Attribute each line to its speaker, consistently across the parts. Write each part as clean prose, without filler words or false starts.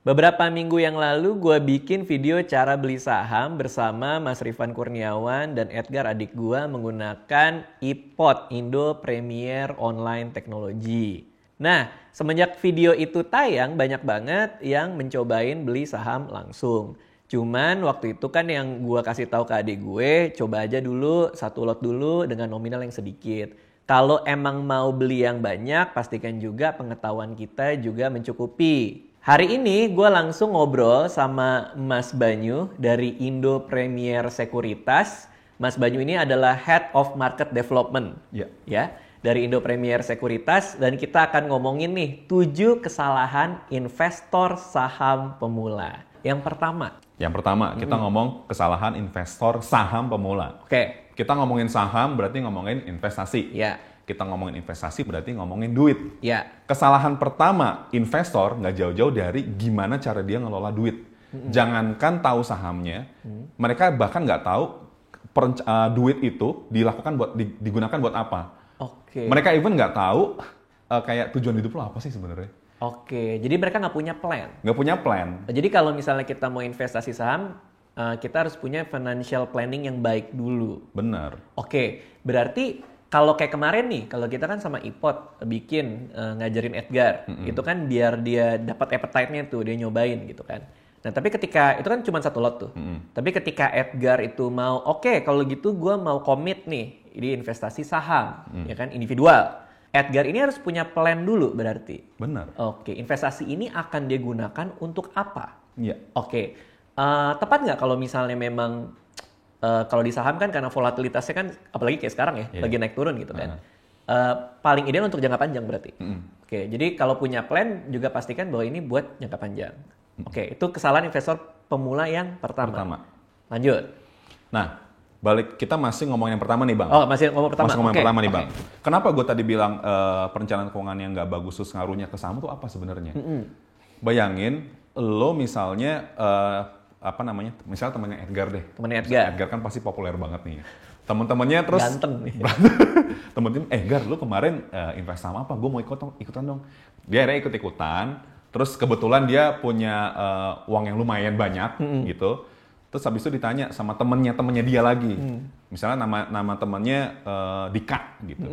Speaker 1: Beberapa minggu yang lalu gue bikin video cara beli saham bersama Mas Rifan Kurniawan dan Edgar adik gue menggunakan iPod, Indo Premier Online Technology. Nah, semenjak video itu tayang banyak banget yang mencobain beli saham langsung. Cuman waktu itu kan yang gue kasih tahu ke adik gue, coba aja dulu satu lot dulu dengan nominal yang sedikit. Kalau emang mau beli yang banyak, pastikan juga pengetahuan kita juga mencukupi. Hari ini gue langsung ngobrol sama Mas Banyu dari Indo Premier Sekuritas. Mas Banyu ini adalah Head of Market Development ya dari Indo Premier Sekuritas, dan kita akan ngomongin nih 7 kesalahan investor saham pemula. Yang pertama
Speaker 2: kita ngomong kesalahan investor saham pemula.
Speaker 1: Oke.
Speaker 2: Kita ngomongin saham berarti ngomongin investasi.
Speaker 1: Ya.
Speaker 2: Kita ngomongin investasi berarti ngomongin duit.
Speaker 1: Ya.
Speaker 2: Kesalahan pertama investor nggak jauh-jauh dari gimana cara dia ngelola duit. Jangankan tahu sahamnya, mereka bahkan nggak tahu duit itu digunakan buat apa.
Speaker 1: Oke.
Speaker 2: Mereka even nggak tahu kayak tujuan hidup lo apa sih sebenarnya.
Speaker 1: Oke, jadi mereka nggak punya plan.
Speaker 2: Nggak punya plan.
Speaker 1: Jadi kalau misalnya kita mau investasi saham, kita harus punya financial planning yang baik dulu.
Speaker 2: Benar.
Speaker 1: Oke, berarti kalau kayak kemarin nih, kalau kita kan sama iPod bikin ngajarin Edgar, itu kan biar dia dapat appetite-nya tuh, dia nyobain gitu kan. Nah, tapi ketika itu kan cuma satu lot tuh. Tapi ketika Edgar itu mau, oke, kalau gitu gue mau komit nih di investasi saham, ya kan, individual. Edgar ini harus punya plan dulu berarti.
Speaker 2: Benar.
Speaker 1: Oke, investasi ini akan dia gunakan untuk apa?
Speaker 2: Iya.
Speaker 1: Oke, tepat nggak kalau misalnya memang kalau di saham kan karena volatilitasnya kan apalagi kayak sekarang ya, lagi naik turun gitu kan. Paling ideal untuk jangka panjang berarti. Oke, jadi kalau punya plan juga pastikan bahwa ini buat jangka panjang. Oke, itu kesalahan investor pemula yang pertama. Lanjut.
Speaker 2: Nah, kita masih ngomongin yang pertama nih, Bang.
Speaker 1: Oh, masih ngomong pertama.
Speaker 2: Masih ngomong yang pertama nih, Bang. Kenapa gue tadi bilang perencanaan keuangan yang nggak bagus terus ngaruhnya ke saham tuh apa sebenarnya? Bayangin lo misalnya misalnya temannya Edgar deh.
Speaker 1: Temannya Edgar.
Speaker 2: Edgar kan pasti populer banget nih. Teman-temannya terus
Speaker 1: ganteng nih.
Speaker 2: Temen-temen, Edgar, lu kemarin invest sama apa? Gue mau ikutan dong. Dia akhirnya ikut-ikutan. Terus kebetulan dia punya uang yang lumayan banyak gitu. Terus habis itu ditanya sama temennya dia lagi. Misalnya nama temennya Dika gitu.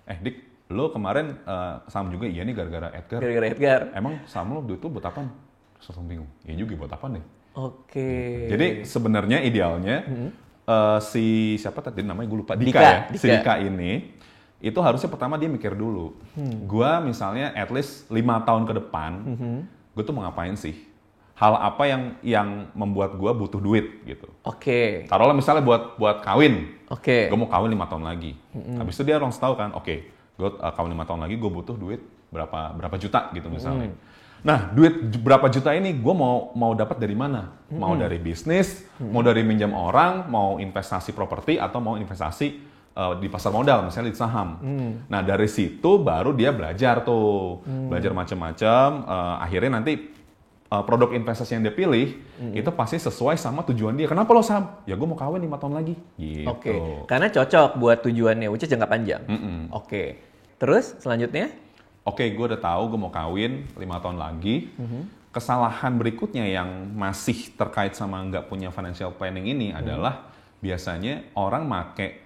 Speaker 2: Dik, lu kemarin saham juga? Iya nih gara-gara Edgar.
Speaker 1: Gara-gara Edgar.
Speaker 2: Emang saham lu duit tuh buat apaan? Terus langsung bingung. Iya juga buat apaan deh.
Speaker 1: Oke.
Speaker 2: Jadi sebenarnya idealnya siapa tadi namanya gue lupa, Dika. Si Dika ini itu harusnya pertama dia mikir dulu. Gua misalnya at least 5 tahun ke depan, gue tuh mau ngapain sih? Hal apa yang membuat gue butuh duit gitu.
Speaker 1: Oke.
Speaker 2: Taruhlah misalnya buat kawin.
Speaker 1: Oke.
Speaker 2: Gue mau kawin 5 tahun lagi. Habis itu dia harus tahu kan, oke, gue kawin 5 tahun lagi gue butuh duit berapa juta gitu misalnya. Nah, duit berapa juta ini gue mau dapat dari mana? Mau dari bisnis, mau dari minjam orang, mau investasi properti, atau mau investasi di pasar modal, misalnya di saham. Nah, dari situ baru dia belajar tuh. Belajar macam-macam, akhirnya nanti produk investasi yang dia pilih, itu pasti sesuai sama tujuan dia. Kenapa lo saham? Ya gue mau kawin 5 tahun lagi. Gitu.
Speaker 1: Oke, karena cocok buat tujuannya, which is jangka panjang. Oke, terus selanjutnya?
Speaker 2: Oke, gue udah tahu gue mau kawin 5 tahun lagi. Kesalahan berikutnya yang masih terkait sama nggak punya financial planning ini adalah biasanya orang make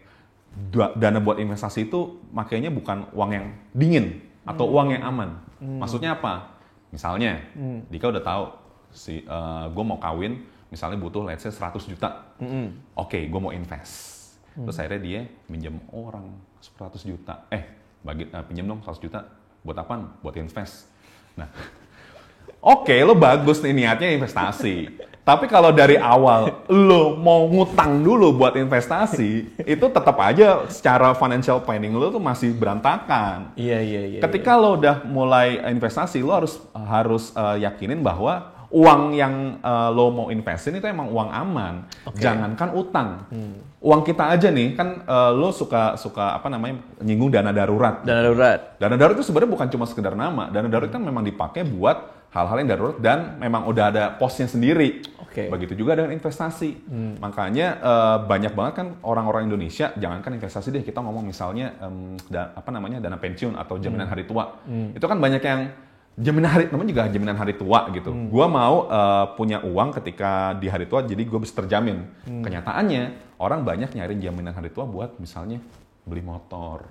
Speaker 2: dana buat investasi itu makainya bukan uang yang dingin atau uang yang aman. Maksudnya apa? Misalnya, Dika udah tahu gue mau kawin, misalnya butuh let's say 100 juta. Oke, gue mau invest. Terus akhirnya dia minjem orang 100 juta. Pinjam dong 100 juta. Buat apaan? Buat invest. Nah, oke, lo bagus nih niatnya investasi. Tapi kalau dari awal lo mau ngutang dulu buat investasi, itu tetap aja secara financial planning lo tuh masih berantakan.
Speaker 1: Iya.
Speaker 2: Ketika lo udah mulai investasi, lo harus yakinin bahwa uang yang lo mau investin itu emang uang aman. Jangankan utang. Uang kita aja nih kan lo suka nyinggung dana darurat. Dana darurat itu sebenarnya bukan cuma sekedar nama. Dana darurat kan memang dipakai buat hal-hal yang darurat dan memang udah ada posnya sendiri. Begitu juga dengan investasi. Makanya banyak banget kan orang-orang Indonesia, jangankan investasi deh, kita ngomong misalnya dana pensiun atau jaminan hari tua. Itu kan banyak yang namanya juga jaminan hari tua gitu. Gua mau punya uang ketika di hari tua, jadi gue bisa terjamin. Kenyataannya orang banyak nyari jaminan hari tua buat misalnya beli motor,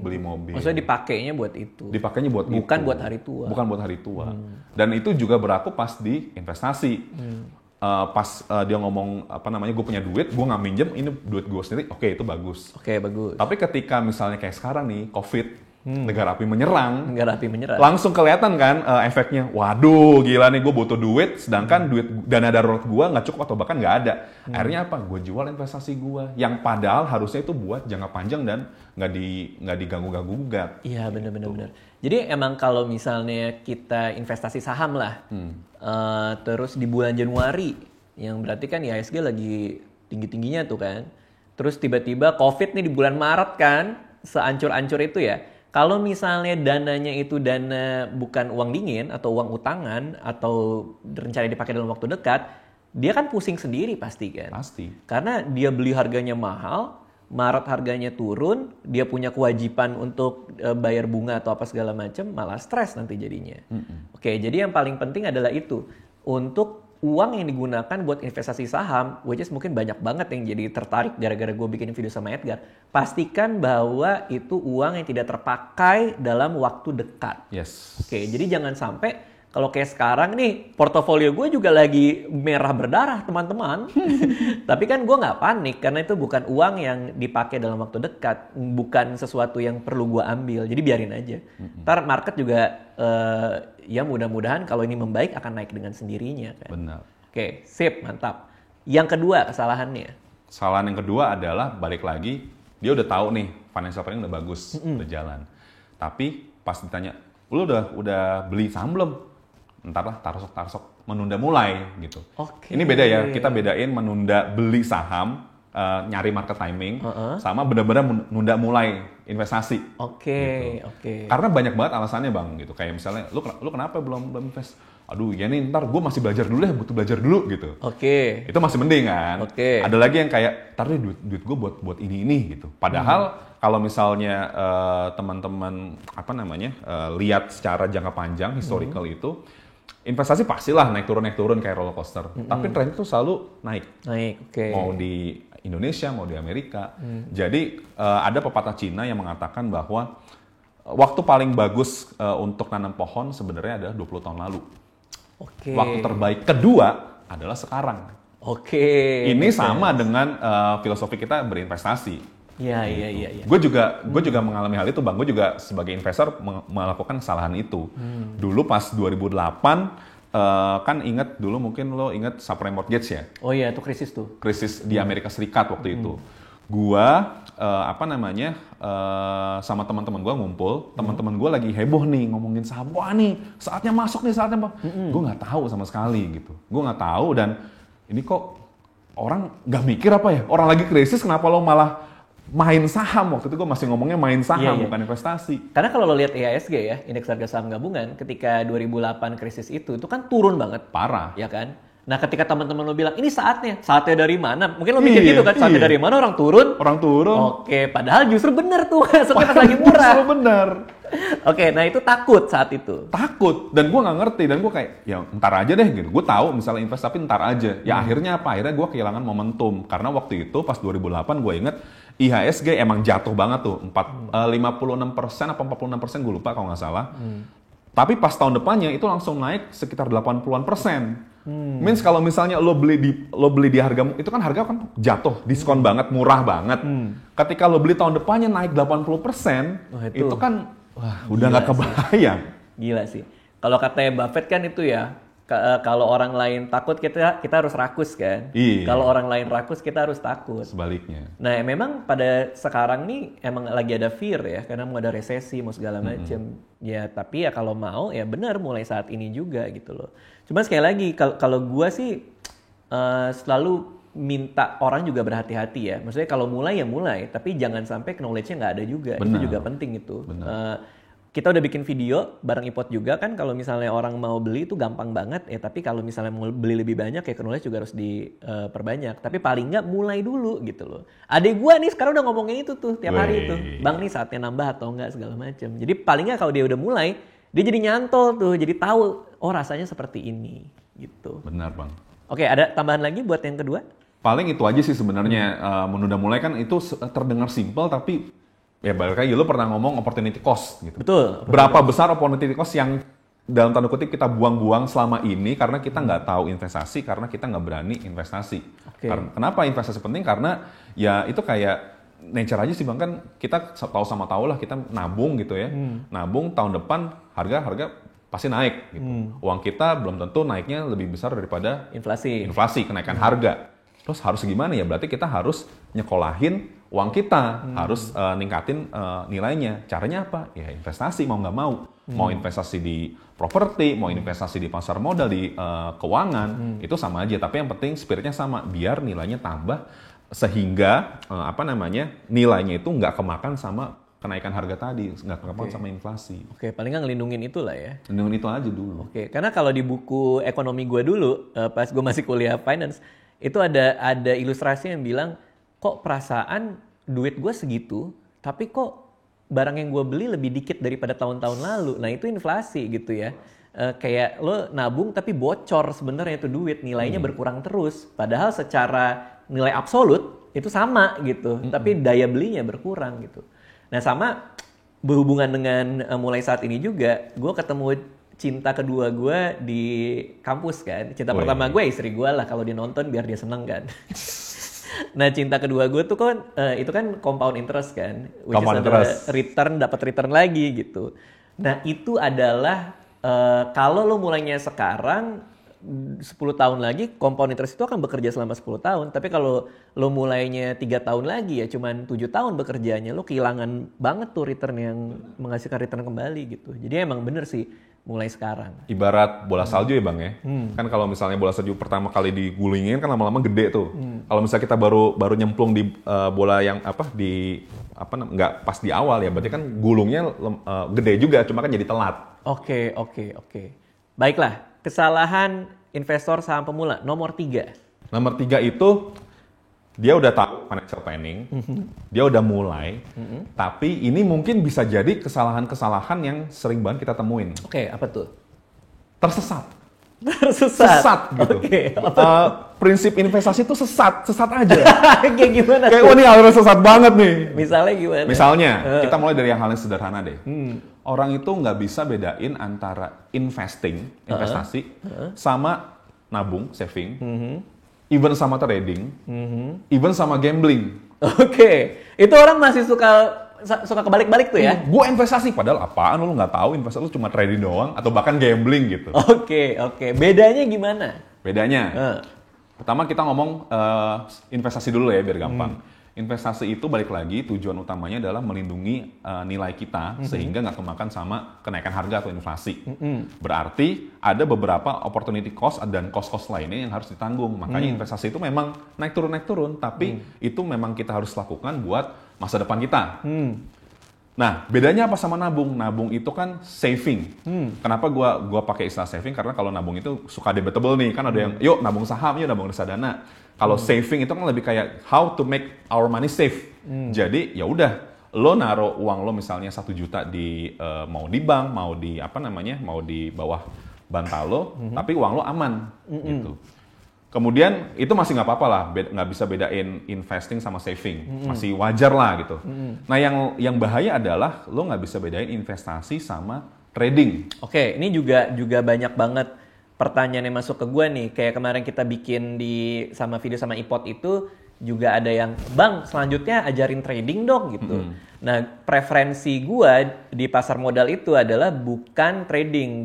Speaker 2: beli mobil.
Speaker 1: Maksudnya dipakainya buat itu.
Speaker 2: Dipakainya buat
Speaker 1: bukan
Speaker 2: itu.
Speaker 1: buat hari tua.
Speaker 2: Bukan buat hari tua. Dan itu juga berlaku pas di investasi. Pas dia ngomong gue punya duit, gue nggak minjem, ini duit gue sendiri, oke, itu bagus.
Speaker 1: Oke, bagus.
Speaker 2: Tapi ketika misalnya kayak sekarang nih, COVID, negara api menyerang, langsung kelihatan kan efeknya. Waduh, gila nih, gue butuh duit, sedangkan dana darurat gue nggak cukup atau bahkan nggak ada. Akhirnya apa? Gue jual investasi gue, yang padahal harusnya itu buat jangka panjang dan nggak diganggu gugat.
Speaker 1: Iya, benar. Jadi emang kalau misalnya kita investasi saham lah, terus di bulan Januari, yang berarti kan IHSG lagi tinggi-tingginya tuh kan, terus tiba-tiba COVID nih di bulan Maret kan, seancur-ancur itu ya. Kalau misalnya dananya itu dana bukan uang dingin atau uang utangan atau rencana dipakai dalam waktu dekat, dia kan pusing sendiri pasti kan.
Speaker 2: Pasti.
Speaker 1: Karena dia beli harganya mahal, Maret harganya turun, dia punya kewajiban untuk bayar bunga atau apa segala macam, malah stres nanti jadinya. Oke, jadi yang paling penting adalah itu. Untuk uang yang digunakan buat investasi saham, which is mungkin banyak banget yang jadi tertarik gara-gara gue bikin video sama Edgar. Pastikan bahwa itu uang yang tidak terpakai dalam waktu dekat.
Speaker 2: Yes.
Speaker 1: Oke, jadi jangan sampai kalau kayak sekarang nih, portofolio gue juga lagi merah berdarah teman-teman. Tapi kan gue nggak panik karena itu bukan uang yang dipakai dalam waktu dekat, bukan sesuatu yang perlu gue ambil. Jadi biarin aja. Ntar market juga ya mudah-mudahan kalau ini membaik akan naik dengan sendirinya kan.
Speaker 2: Benar.
Speaker 1: Oke, sip, mantap. Yang kedua kesalahannya.
Speaker 2: Kesalahan yang kedua adalah balik lagi, dia udah tahu nih financial planning udah bagus, udah jalan. Tapi pas ditanya, lu udah beli saham belum? Entarlah tarsok menunda mulai gitu.
Speaker 1: Oke.
Speaker 2: Ini beda ya, kita bedain menunda beli saham, nyari market timing, sama benar-benar menunda mulai investasi.
Speaker 1: Oke.
Speaker 2: Karena banyak banget alasannya bang, gitu. Kayak misalnya, lu kenapa belum invest? Aduh, ya nih ntar gue masih belajar dulu ya, butuh belajar dulu gitu.
Speaker 1: Oke.
Speaker 2: Itu masih mending kan.
Speaker 1: Oke.
Speaker 2: Ada lagi yang kayak, ntar deh duit gue buat ini gitu. Padahal kalau misalnya teman-teman lihat secara jangka panjang historical itu, investasi pastilah naik turun kayak roller coaster. Tapi tren itu selalu naik.
Speaker 1: Oke.
Speaker 2: Mau di Indonesia, mau di Amerika. Jadi ada pepatah Cina yang mengatakan bahwa waktu paling bagus untuk nanam pohon sebenarnya adalah 20 tahun lalu.
Speaker 1: Oke.
Speaker 2: Waktu terbaik kedua adalah sekarang.
Speaker 1: Oke.
Speaker 2: Ini sama dengan filosofi kita berinvestasi.
Speaker 1: Iya.
Speaker 2: Gue juga mengalami hal itu bang. Gue juga sebagai investor melakukan kesalahan itu. Dulu pas 2008 kan ingat dulu mungkin lo ingat subprime mortgage ya?
Speaker 1: Oh iya, itu krisis tuh.
Speaker 2: Krisis di Amerika Serikat waktu itu. Gua sama teman-teman gua ngumpul, teman-teman gua lagi heboh nih ngomongin saham. Wah nih, saatnya masuk nih, saatnya. Gua nggak tahu sama sekali gitu. Gua nggak tahu dan ini kok orang nggak mikir apa ya? Orang lagi krisis kenapa lo malah main saham? Waktu itu gue masih ngomongnya main saham, bukan investasi.
Speaker 1: Karena kalau lo lihat IHSG ya, indeks harga saham gabungan, ketika 2008 krisis itu kan turun banget.
Speaker 2: Parah.
Speaker 1: Ya kan? Nah ketika teman-teman lo bilang, ini saatnya dari mana? Mungkin lo mikir gitu kan, saatnya dari mana orang turun?
Speaker 2: Orang turun.
Speaker 1: Oke, padahal justru bener tuh, masuknya pas lagi murah.
Speaker 2: Justru bener.
Speaker 1: Oke, nah itu takut saat itu.
Speaker 2: Takut, dan gue nggak ngerti, dan gue kayak, ya ntar aja deh gitu. Gue tahu misalnya invest tapi ntar aja. Ya akhirnya apa? Akhirnya gue kehilangan momentum. Karena waktu itu pas 2008 gue inget, IHSG emang jatuh banget tuh, 56% apa 46% gue lupa kalau nggak salah. Tapi pas tahun depannya itu langsung naik sekitar 80-an%. Means kalau misalnya lo beli di harga, itu kan harga kan jatuh, diskon banget, murah banget. Ketika lo beli tahun depannya naik 80%, itu kan udah nggak kebayang.
Speaker 1: Gila sih. Kalau katanya Buffett kan itu ya, kalau orang lain takut kita harus rakus kan.
Speaker 2: Iya.
Speaker 1: Kalau orang lain rakus kita harus takut.
Speaker 2: Sebaliknya.
Speaker 1: Nah memang pada sekarang nih emang lagi ada fear ya, karena mau ada resesi, mau segala macem. Ya tapi ya kalau mau ya benar mulai saat ini juga gitu loh. Cuma sekali lagi kalau gue sih selalu minta orang juga berhati-hati ya. Maksudnya kalau mulai ya mulai, tapi jangan sampai knowledge-nya nggak ada juga.
Speaker 2: Benar.
Speaker 1: Itu juga penting itu. Kita udah bikin video bareng Ipot juga kan, kalau misalnya orang mau beli itu gampang banget ya, tapi kalau misalnya mau beli lebih banyak ya knowledge juga harus diperbanyak. Tapi paling nggak mulai dulu gitu loh. Adek gua nih sekarang udah ngomongin itu tuh tiap hari itu. Bang nih saatnya nambah atau enggak segala macam. Jadi paling nggak kalau dia udah mulai, dia jadi nyantol tuh, jadi tahu oh rasanya seperti ini gitu.
Speaker 2: Benar Bang.
Speaker 1: Oke, ada tambahan lagi buat yang kedua?
Speaker 2: Paling itu aja sih sebenarnya. Menunda mulai kan itu terdengar simpel, tapi ya balik lagi lo pernah ngomong opportunity cost gitu.
Speaker 1: Betul.
Speaker 2: Berapa besar opportunity cost yang dalam tanda kutip kita buang-buang selama ini karena kita nggak tahu investasi, karena kita nggak berani investasi. Kenapa investasi penting? Karena ya itu kayak nature aja sih Bang, kan kita tahu lah kita nabung gitu ya. Nabung tahun depan harga pasti naik gitu. Uang kita belum tentu naiknya lebih besar daripada inflasi kenaikan harga. Terus harus gimana ya? Berarti kita harus nyekolahin uang kita, harus ningkatin nilainya. Caranya apa? Ya investasi mau nggak mau. Mau investasi di properti, mau investasi di pasar modal, di keuangan, itu sama aja. Tapi yang penting spiritnya sama, biar nilainya tambah sehingga nilainya itu nggak kemakan sama kenaikan harga tadi, nggak kemakan sama inflasi.
Speaker 1: Oke, paling nggak ngelindungin itulah ya.
Speaker 2: Lindungin itu aja dulu.
Speaker 1: Oke, karena kalau di buku ekonomi gue dulu, pas gue masih kuliah finance, itu ada ilustrasi yang bilang, kok perasaan duit gue segitu, tapi kok barang yang gue beli lebih dikit daripada tahun-tahun lalu. Nah itu inflasi gitu ya. Kayak lo nabung tapi bocor sebenarnya itu duit, nilainya berkurang terus. Padahal secara nilai absolut itu sama gitu, tapi daya belinya berkurang gitu. Nah sama berhubungan dengan mulai saat ini juga, gue ketemu cinta kedua gue di kampus kan. Cinta pertama gue istri gue lah, kalau dia nonton biar dia seneng kan. Nah cinta kedua gue tuh kan itu kan compound interest kan,
Speaker 2: compound interest.
Speaker 1: dapat return lagi gitu. Nah itu adalah kalau lo mulainya sekarang 10 tahun lagi compound interest itu akan bekerja selama 10 tahun. Tapi kalau lo mulainya 3 tahun lagi ya cuman 7 tahun bekerjanya, lo kehilangan banget tuh return yang menghasilkan return kembali gitu. Jadi emang bener sih mulai sekarang.
Speaker 2: Ibarat bola salju ya Bang ya. Kan kalau misalnya bola salju pertama kali digulingin kan lama-lama gede tuh. Kalau misalnya kita baru nyemplung di bola yang nggak pas di awal ya, berarti kan gulungnya gede juga, cuma kan jadi telat. Oke.
Speaker 1: Baiklah, kesalahan investor saham pemula nomor 3.
Speaker 2: Nomor 3 itu dia udah tahu financial planning, dia udah mulai, tapi ini mungkin bisa jadi kesalahan-kesalahan yang sering banget kita temuin.
Speaker 1: Oke, apa tuh?
Speaker 2: Tersesat gitu. Prinsip investasi itu sesat aja.
Speaker 1: Kayak gimana?
Speaker 2: Kayak ini harus sesat banget nih.
Speaker 1: Misalnya gimana?
Speaker 2: Misalnya, kita mulai dari yang hal yang sederhana deh. Orang itu nggak bisa bedain antara investasi, sama nabung, saving, even sama trading, even sama gambling.
Speaker 1: Oke. Itu orang masih suka kebalik-balik tuh ya?
Speaker 2: Gue investasi, padahal apaan lu nggak tahu investasi lu cuma trading doang atau bahkan gambling gitu.
Speaker 1: Oke. Bedanya gimana?
Speaker 2: Bedanya, pertama kita ngomong investasi dulu ya biar gampang. Investasi itu balik lagi tujuan utamanya adalah melindungi nilai kita sehingga nggak kemakan sama kenaikan harga atau inflasi. Berarti ada beberapa opportunity cost dan cost lainnya yang harus ditanggung. Makanya investasi itu memang naik turun, tapi itu memang kita harus lakukan buat masa depan kita. Nah, bedanya apa sama nabung? Nabung itu kan saving. Kenapa gua pakai istilah saving? Karena kalau nabung itu suka debatable nih. Kan ada yang, yuk nabung saham, yuk nabung reksadana. Kalau saving itu kan lebih kayak how to make our money safe. Jadi ya udah, lo naruh uang lo misalnya 1 juta di mau di bank, mau di bawah bantal lo, tapi uang lo aman gitu. Kemudian itu masih nggak apa-apa lah, nggak bisa bedain investing sama saving, masih wajar lah gitu. Nah yang bahaya adalah lo nggak bisa bedain investasi sama trading.
Speaker 1: Oke, ini juga banyak banget pertanyaan yang masuk ke gue nih. Kayak kemarin kita bikin sama video sama iPod itu juga ada yang, Bang selanjutnya ajarin trading dong gitu. Nah preferensi gue di pasar modal itu adalah bukan trading,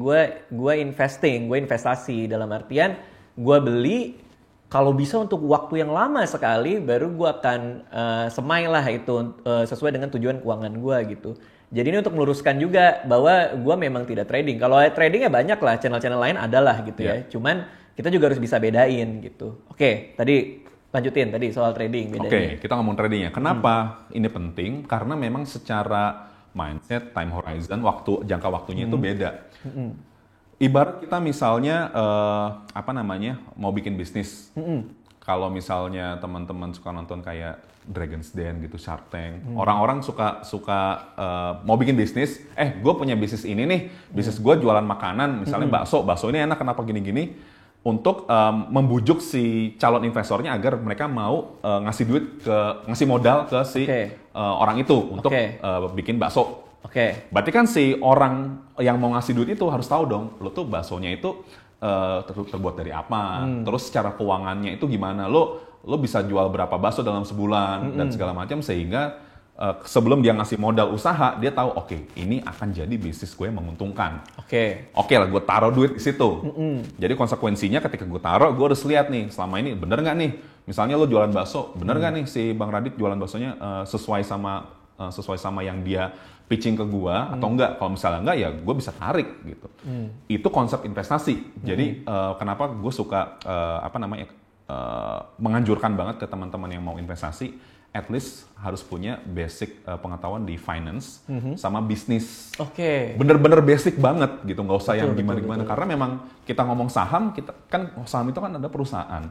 Speaker 1: gue investing, gue investasi dalam artian gue beli kalau bisa untuk waktu yang lama sekali, baru gue akan semai lah itu sesuai dengan tujuan keuangan gue gitu. Jadi ini untuk meluruskan juga bahwa gue memang tidak trading. Kalau trading ya banyak lah, channel-channel lain adalah gitu ya. Cuman kita juga harus bisa bedain gitu. Oke, tadi lanjutin tadi soal trading bedanya.
Speaker 2: Oke, kita ngomong tradingnya. Kenapa ini penting? Karena memang secara mindset, time horizon, jangka waktunya itu beda. Ibarat kita misalnya mau bikin bisnis. kalau misalnya teman-teman suka nonton kayak Dragon's Den gitu, Shark Tank, orang-orang suka mau bikin bisnis, gue punya bisnis ini nih, bisnis gue jualan makanan, misalnya bakso ini enak kenapa gini-gini, untuk membujuk si calon investornya agar mereka mau ngasih modal ke si orang itu untuk bikin bakso. Berarti kan si orang yang mau ngasih duit itu harus tahu dong, lo tuh baksonya itu terbuat dari apa, terus secara keuangannya itu gimana, lo bisa jual berapa bakso dalam sebulan dan segala macam, sehingga sebelum dia ngasih modal usaha, dia tahu ini akan jadi bisnis gue yang menguntungkan. Oke lah, gue taruh duit di situ. Jadi konsekuensinya ketika gue taruh, gue harus lihat nih, selama ini bener nggak nih? Misalnya lo jualan bakso, bener nggak nih si Bang Radit jualan baksonya sesuai sama yang dia pitching ke gue atau enggak? Kalau misalnya enggak, ya gue bisa tarik gitu. Itu konsep investasi. Jadi kenapa gue suka menganjurkan banget ke teman-teman yang mau investasi, at least harus punya basic pengetahuan di finance sama bisnis. Bener-bener basic banget gitu, nggak usah yang gimana-gimana. Karena memang kita ngomong saham, saham itu kan ada perusahaan.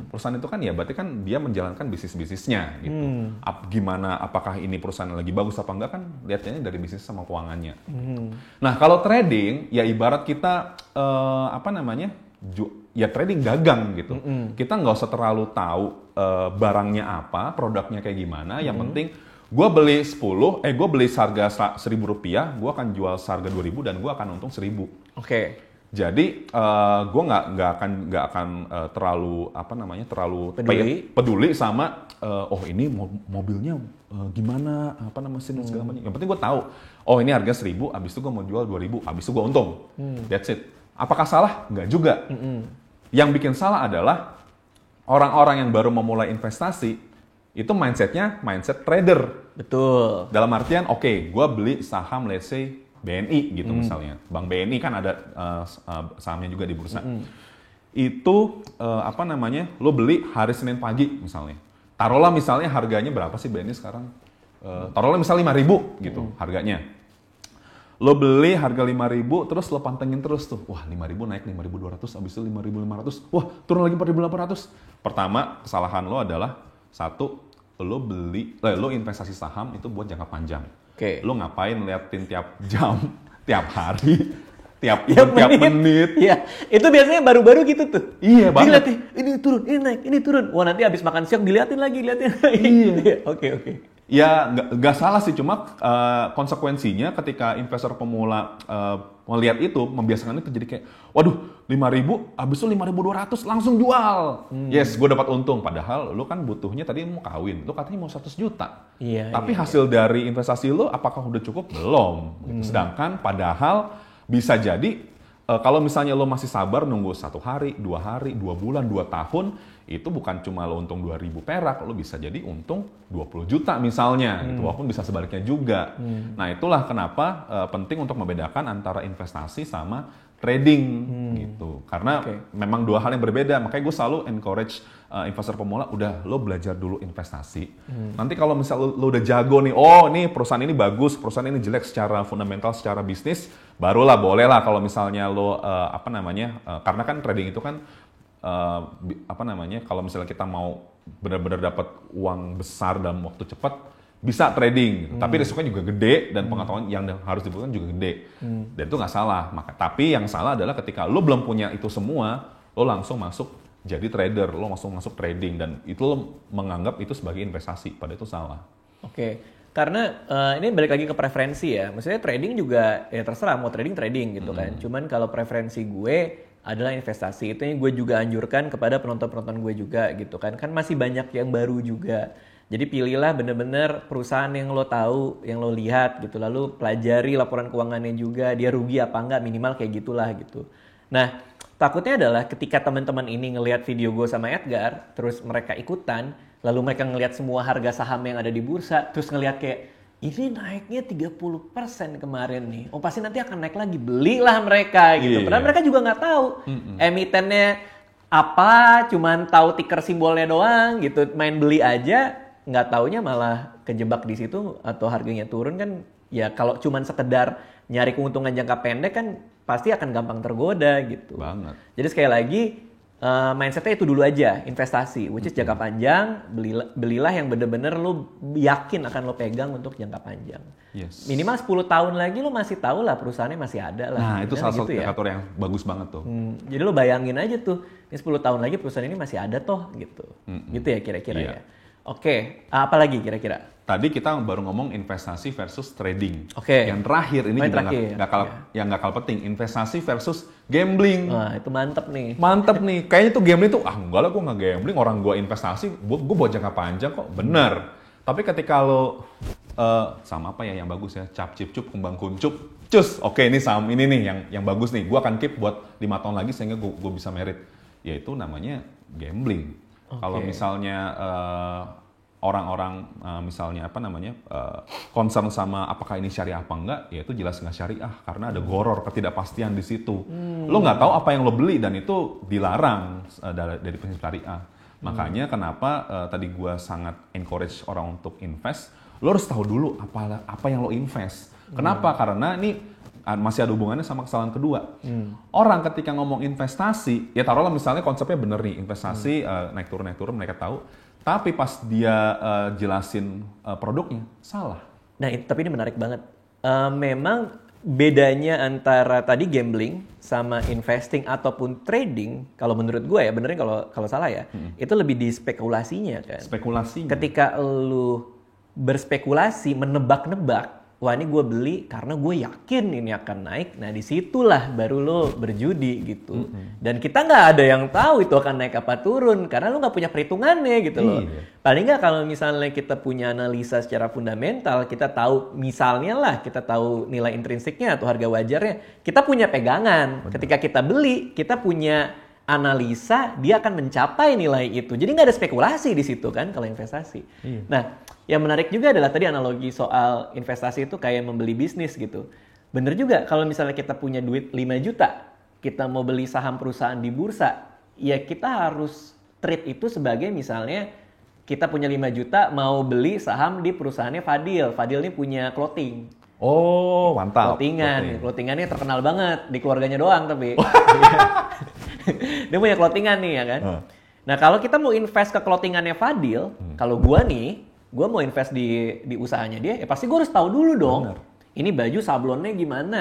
Speaker 2: Perusahaan itu kan ya berarti kan dia menjalankan bisnis-bisnisnya gitu. Apakah ini perusahaan lagi bagus apa enggak kan lihatnya dari bisnis sama keuangannya. Nah kalau trading ya ibarat kita ya trading dagang gitu. Kita nggak usah terlalu tahu barangnya apa, produknya kayak gimana. Yang penting gue beli 10, gue beli seharga Rp1.000, gue akan jual seharga Rp2.000 dan gue akan untung Rp1.000. Jadi gue nggak akan terlalu peduli sama ini mobilnya gimana mesin dan segala macam. Yang penting gue tahu ini harga 1.000, abis itu gue mau jual 2.000, abis itu gue untung. That's it. Apakah salah? Nggak juga. Yang bikin salah adalah orang-orang yang baru memulai investasi, itu mindsetnya mindset trader.
Speaker 1: Betul.
Speaker 2: Dalam artian, gue beli saham let's say BNI gitu misalnya. Bank BNI kan ada sahamnya juga di bursa. Itu lo beli hari Senin pagi misalnya. Taruhlah misalnya harganya berapa sih BNI sekarang? Taruhlah misalnya 5.000 gitu harganya. Lo beli harga 5.000, terus lo pantengin terus tuh. Wah, 5.000 naik 5.200, habis itu 5.500. Wah, turun lagi 4.800. Pertama, kesalahan lo adalah satu, lo investasi saham itu buat jangka panjang. Lo ngapain liatin tiap jam, tiap hari, tiap menit. Iya,
Speaker 1: itu biasanya baru-baru gitu tuh.
Speaker 2: Iya, banget.
Speaker 1: Ini turun, ini naik, ini turun. Wah, nanti habis makan siang diliatin lagi. Iya. Oke.
Speaker 2: Ya nggak salah sih, cuma konsekuensinya ketika investor pemula melihat itu, membiasakan itu jadi kayak, waduh 5.000, habis itu 5.200 langsung jual. Yes, gue dapat untung. Padahal lo kan butuhnya tadi mau kawin, lo katanya mau 100 juta. Tapi hasil dari investasi lo apakah udah cukup? Belum. Sedangkan padahal bisa jadi kalau misalnya lo masih sabar nunggu 1 hari, 2 hari, 2 bulan, 2 tahun, itu bukan cuma lo untung 2.000 perak, lo bisa jadi untung 20 juta misalnya, gitu, walaupun bisa sebaliknya juga. Nah itulah kenapa penting untuk membedakan antara investasi sama trading gitu. Karena memang 2 hal yang berbeda, makanya gue selalu encourage investor pemula, udah lo belajar dulu investasi. Nanti kalau misalnya lo udah jago nih, nih perusahaan ini bagus, perusahaan ini jelek secara fundamental, secara bisnis, barulah bolehlah kalau misalnya lo karena kan trading itu kan kalau misalnya kita mau benar-benar dapat uang besar dalam waktu cepat, bisa trading gitu. Tapi risikonya juga gede dan pengetahuan yang harus dibutuhkan juga gede. Dan itu nggak salah. Tapi yang salah adalah ketika lo belum punya itu semua, lo langsung masuk jadi trader, lo langsung masuk trading dan itu lo menganggap itu sebagai investasi, padahal itu salah.
Speaker 1: Karena ini balik lagi ke preferensi ya. Maksudnya trading juga ya terserah mau trading gitu kan. Cuman kalau preferensi gue adalah investasi, itu yang gue juga anjurkan kepada penonton-penonton gue juga gitu kan. Kan masih banyak yang baru juga. Jadi pilihlah bener-bener perusahaan yang lo tahu, yang lo lihat gitu. Lalu pelajari laporan keuangannya juga, dia rugi apa enggak, minimal kayak gitulah gitu. Nah, takutnya adalah ketika teman-teman ini ngelihat video gue sama Edgar, terus mereka ikutan, lalu mereka ngelihat semua harga saham yang ada di bursa, terus ngelihat kayak, ini naiknya 30% kemarin nih. Oh pasti nanti akan naik lagi. Belilah mereka gitu. Padahal mereka juga nggak tahu emitennya apa, cuman tahu ticker simbolnya doang gitu. Main beli aja, nggak taunya malah kejebak di situ atau harganya turun kan. Ya kalau cuman sekedar nyari keuntungan jangka pendek kan pasti akan gampang tergoda gitu.
Speaker 2: Banget.
Speaker 1: Jadi sekali lagi mindsetnya itu dulu aja, investasi, which is jangka panjang, belilah yang bener-bener lu yakin akan lo pegang untuk jangka panjang.
Speaker 2: Yes.
Speaker 1: Minimal 10 tahun lagi lu masih tahu lah perusahaannya masih ada lah.
Speaker 2: Nah, itu salah satu
Speaker 1: gitu ya.
Speaker 2: indikator yang bagus banget tuh.
Speaker 1: Jadi lu bayangin aja tuh, ini 10 tahun lagi perusahaan ini masih ada toh gitu. Gitu ya kira-kira ya. Oke, apa lagi kira-kira?
Speaker 2: Tadi kita baru ngomong investasi versus trading.
Speaker 1: Oke.
Speaker 2: Yang terakhir ini juga nggak kalah penting, investasi versus gambling.
Speaker 1: Wah, itu mantep nih.
Speaker 2: Mantep nih. Kayaknya tuh gambling tuh, enggak lah gue nggak gambling, orang gue investasi, gue buat jangka panjang kok. Bener. Tapi ketika lo sama apa ya yang bagus ya, cap cip cup kembang kuncup, cus. Oke, ini saham ini nih yang bagus nih. Gue akan keep buat 5 tahun lagi sehingga gue bisa merit. Yaitu namanya gambling. Kalau misalnya orang-orang misalnya concern sama apakah ini syariah apa enggak, ya itu jelas nggak syariah karena ada goror, ketidakpastian di situ. Lo nggak tahu apa yang lo beli dan itu dilarang dari prinsip syariah. Makanya kenapa tadi gue sangat encourage orang untuk invest. Lo harus tahu dulu apa yang lo invest. Kenapa? Karena ini masih ada hubungannya sama kesalahan kedua. Orang ketika ngomong investasi, ya taruhlah misalnya konsepnya bener nih, investasi naik turun mereka tahu. Tapi pas dia jelasin produknya, salah.
Speaker 1: Nah, tapi ini menarik banget. Memang bedanya antara tadi gambling sama investing ataupun trading, kalau menurut gue ya, benerin kalau salah ya, itu lebih di spekulasinya kan.
Speaker 2: Spekulasinya.
Speaker 1: Ketika lu berspekulasi, menebak-nebak, wah ini gue beli karena gue yakin ini akan naik. Nah disitulah baru lo berjudi gitu. Dan kita nggak ada yang tahu itu akan naik apa turun karena lo nggak punya perhitungannya gitu loh. Paling nggak kalau misalnya kita punya analisa secara fundamental, kita tahu misalnya lah kita tahu nilai intrinsiknya atau harga wajarnya, kita punya pegangan. Ketika kita beli, kita punya analisa dia akan mencapai nilai itu. Jadi nggak ada spekulasi di situ kan kalau investasi. Nah, yang menarik juga adalah tadi analogi soal investasi itu kayak membeli bisnis gitu. Bener juga kalau misalnya kita punya duit 5 juta, kita mau beli saham perusahaan di bursa, ya kita harus treat itu sebagai misalnya kita punya 5 juta mau beli saham di perusahaannya Fadil. Fadil ini punya clothing.
Speaker 2: Oh, mantap.
Speaker 1: Clothingannya terkenal banget di keluarganya doang tapi. Dia punya clothingan nih ya kan. Nah, kalau kita mau invest ke clothingannya Fadil, kalau gua mau invest di usahanya dia, ya pasti gua harus tahu dulu dong. Bener. Ini baju sablonnya gimana?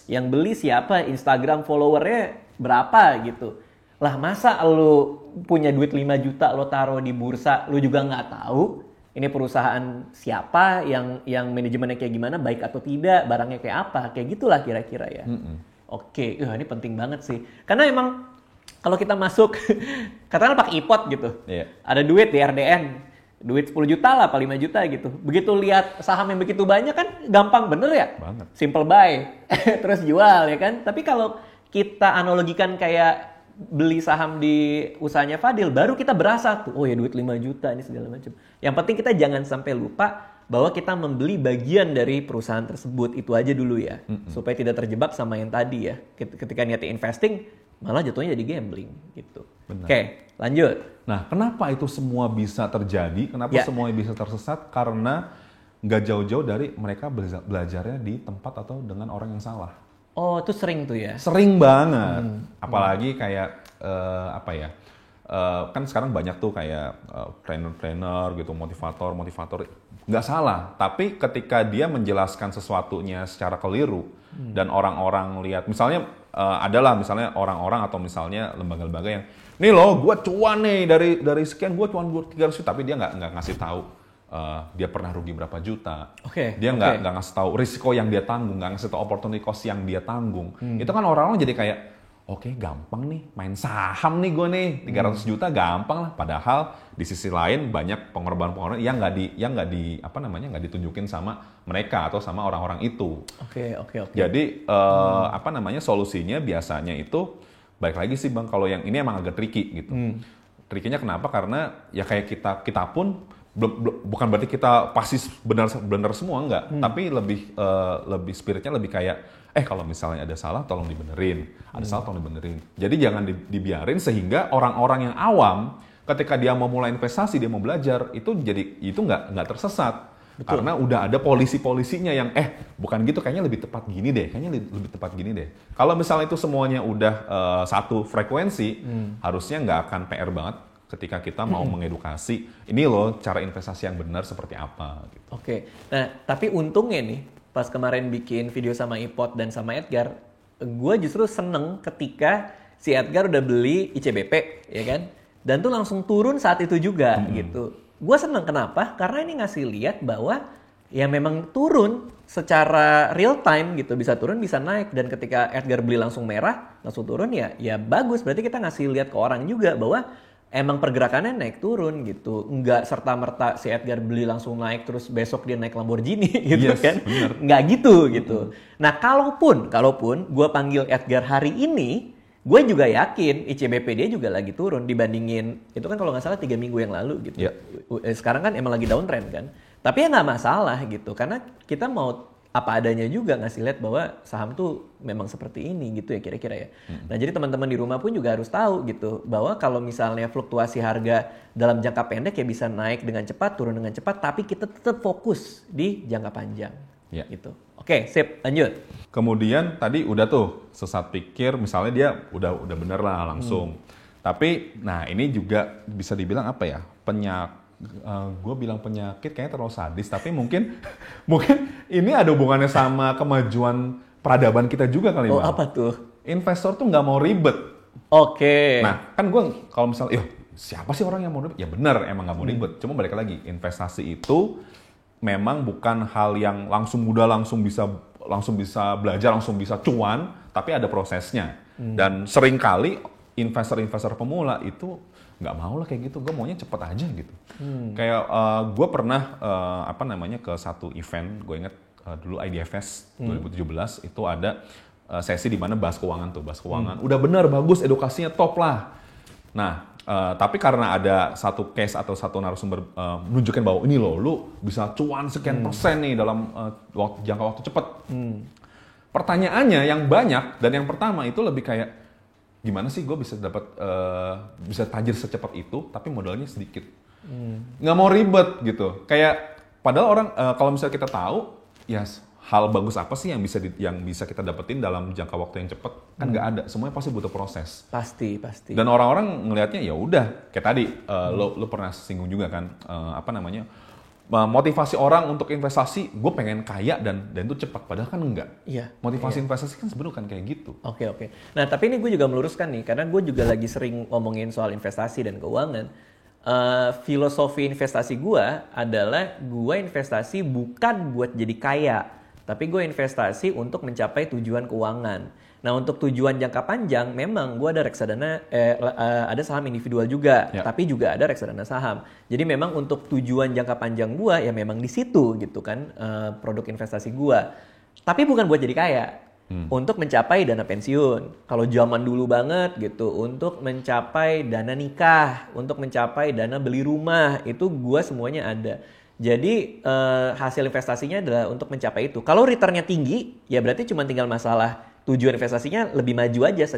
Speaker 1: Yang beli siapa? Instagram followernya berapa gitu. Lah masa lu punya duit 5 juta lo taruh di bursa, lu juga nggak tahu ini perusahaan siapa, yang manajemennya kayak gimana, baik atau tidak, barangnya kayak apa, kayak gitulah kira-kira ya. Oke, ini penting banget sih. Karena emang kalau kita masuk, katakanlah pakai iPod gitu, ada duit di RDN, duit 10 juta lah, apa 5 juta gitu. Begitu lihat saham yang begitu banyak kan gampang bener ya?
Speaker 2: Banget.
Speaker 1: Simple buy, terus jual ya kan? Tapi kalau kita analogikan kayak beli saham di usahanya Fadil, baru kita berasa tuh, oh ya duit 5 juta ini segala macam. Yang penting kita jangan sampai lupa bahwa kita membeli bagian dari perusahaan tersebut, itu aja dulu ya. Supaya tidak terjebak sama yang tadi ya. Ketika niatnya investing, malah jatuhnya jadi gambling gitu. Oke, lanjut.
Speaker 2: Nah, kenapa itu semua bisa terjadi? Kenapa semuanya bisa tersesat? Karena nggak jauh-jauh dari mereka belajarnya di tempat atau dengan orang yang salah.
Speaker 1: Oh, itu sering tuh ya?
Speaker 2: Sering banget. Apalagi kayak kan sekarang banyak tuh kayak trainer-trainer gitu, motivator. Nggak salah. Tapi ketika dia menjelaskan sesuatunya secara keliru dan orang-orang lihat, misalnya adalah misalnya orang-orang atau misalnya lembaga-lembaga yang, nih loh, gue cuan nih dari sekian, gue cuan 300 juta, tapi dia nggak ngasih tahu. Dia pernah rugi berapa juta, dia nggak ngasih tahu risiko yang dia tanggung, nggak ngasih tahu opportunity cost yang dia tanggung. Itu kan orang-orang jadi kayak, oke, gampang nih main saham nih gue nih 300 juta gampang lah. Padahal di sisi lain banyak pengorbanan yang nggak ditunjukin sama mereka atau sama orang-orang itu. Jadi solusinya biasanya itu baik lagi sih Bang, kalau yang ini emang agak tricky gitu. Trickynya kenapa? Karena ya kayak kita pun bukan berarti kita pasti benar semua, enggak. Tapi lebih spiritnya lebih kayak kalau misalnya ada salah tolong dibenerin, ada salah tolong dibenerin. Jadi jangan dibiarin sehingga orang-orang yang awam ketika dia mau mulai investasi, dia mau belajar, itu nggak tersesat. Karena udah ada polisi-polisinya yang bukan gitu, kayaknya lebih tepat gini deh, lebih tepat gini deh. Kalau misalnya itu semuanya udah satu frekuensi, harusnya nggak akan PR banget ketika kita mau mengedukasi, ini loh cara investasi yang benar seperti apa. Gitu.
Speaker 1: Oke, nah tapi untungnya nih, pas kemarin bikin video sama Ipot dan sama Edgar, gue justru seneng ketika si Edgar udah beli ICBP, ya kan? Dan tuh langsung turun saat itu juga gitu. Gue seneng, kenapa? Karena ini ngasih lihat bahwa ya memang turun secara real time gitu, bisa turun bisa naik, dan ketika Edgar beli langsung merah, langsung turun ya bagus, berarti kita ngasih lihat ke orang juga bahwa emang pergerakannya naik turun gitu, nggak serta-merta si Edgar beli langsung naik terus besok dia naik Lamborghini gitu kan, bener. Nggak gitu. Nah kalaupun gue panggil Edgar hari ini, gue juga yakin ICBP dia juga lagi turun dibandingin itu kan kalau nggak salah 3 minggu yang lalu gitu. Sekarang kan emang lagi downtrend kan, tapi ya nggak masalah gitu, karena kita mau apa adanya juga ngasih lihat bahwa saham tuh memang seperti ini gitu ya kira-kira ya. Nah jadi teman-teman di rumah pun juga harus tahu gitu bahwa kalau misalnya fluktuasi harga dalam jangka pendek ya bisa naik dengan cepat, turun dengan cepat, tapi kita tetap fokus di jangka panjang gitu. Oke, sip, lanjut.
Speaker 2: Kemudian tadi udah tuh sesat pikir, misalnya dia udah bener lah langsung. Tapi nah ini juga bisa dibilang apa ya, gue bilang penyakit kayaknya terlalu sadis, tapi mungkin ini ada hubungannya sama kemajuan peradaban kita juga kali.
Speaker 1: Oh, apa tuh?
Speaker 2: Investor tuh nggak mau ribet.
Speaker 1: Oke.
Speaker 2: Nah, kan gue kalau misalnya, siapa sih orang yang mau ribet? Ya benar, emang nggak mau ribet. Cuma balik lagi, investasi itu memang bukan hal yang langsung mudah, langsung bisa belajar, langsung bisa cuan, tapi ada prosesnya. Dan seringkali investor-investor pemula itu nggak mau lah kayak gitu, gue maunya cepet aja gitu. Kayak gue pernah ke satu event, gue inget dulu IDFS 2017 itu ada sesi di mana bahas keuangan. Udah benar, bagus, edukasinya top lah. Nah, tapi karena ada satu case atau satu narasumber menunjukkan bahwa ini loh, lu bisa cuan sekian persen nih dalam jangka waktu cepat. Pertanyaannya yang banyak dan yang pertama itu lebih kayak, gimana sih gue bisa tajir secepat itu tapi modalnya sedikit, nggak mau ribet gitu. Kayak padahal orang kalau misalnya kita tahu ya hal bagus apa sih yang bisa kita dapetin dalam jangka waktu yang cepat, kan nggak ada, semuanya pasti butuh proses.
Speaker 1: Pasti.
Speaker 2: Dan orang-orang ngelihatnya ya udah kayak tadi lo pernah singgung juga kan, motivasi orang untuk investasi, gue pengen kaya dan itu cepat, padahal kan enggak.
Speaker 1: Iya.
Speaker 2: Motivasi investasi kan sebenarnya kan kayak gitu.
Speaker 1: Oke. Nah tapi ini gue juga meluruskan nih, karena gue juga lagi sering ngomongin soal investasi dan keuangan. Filosofi investasi gue adalah gue investasi bukan buat jadi kaya, tapi gue investasi untuk mencapai tujuan keuangan. Nah untuk tujuan jangka panjang memang gue ada reksadana, ada saham individual juga, tapi juga ada reksadana saham. Jadi memang untuk tujuan jangka panjang gue ya memang di situ gitu kan, produk investasi gue. Tapi bukan buat jadi kaya, untuk mencapai dana pensiun. Kalau zaman dulu banget gitu, untuk mencapai dana nikah, untuk mencapai dana beli rumah, itu gue semuanya ada. Jadi hasil investasinya adalah untuk mencapai itu. Kalau returnnya tinggi, ya berarti cuma tinggal masalah tujuan investasinya lebih maju aja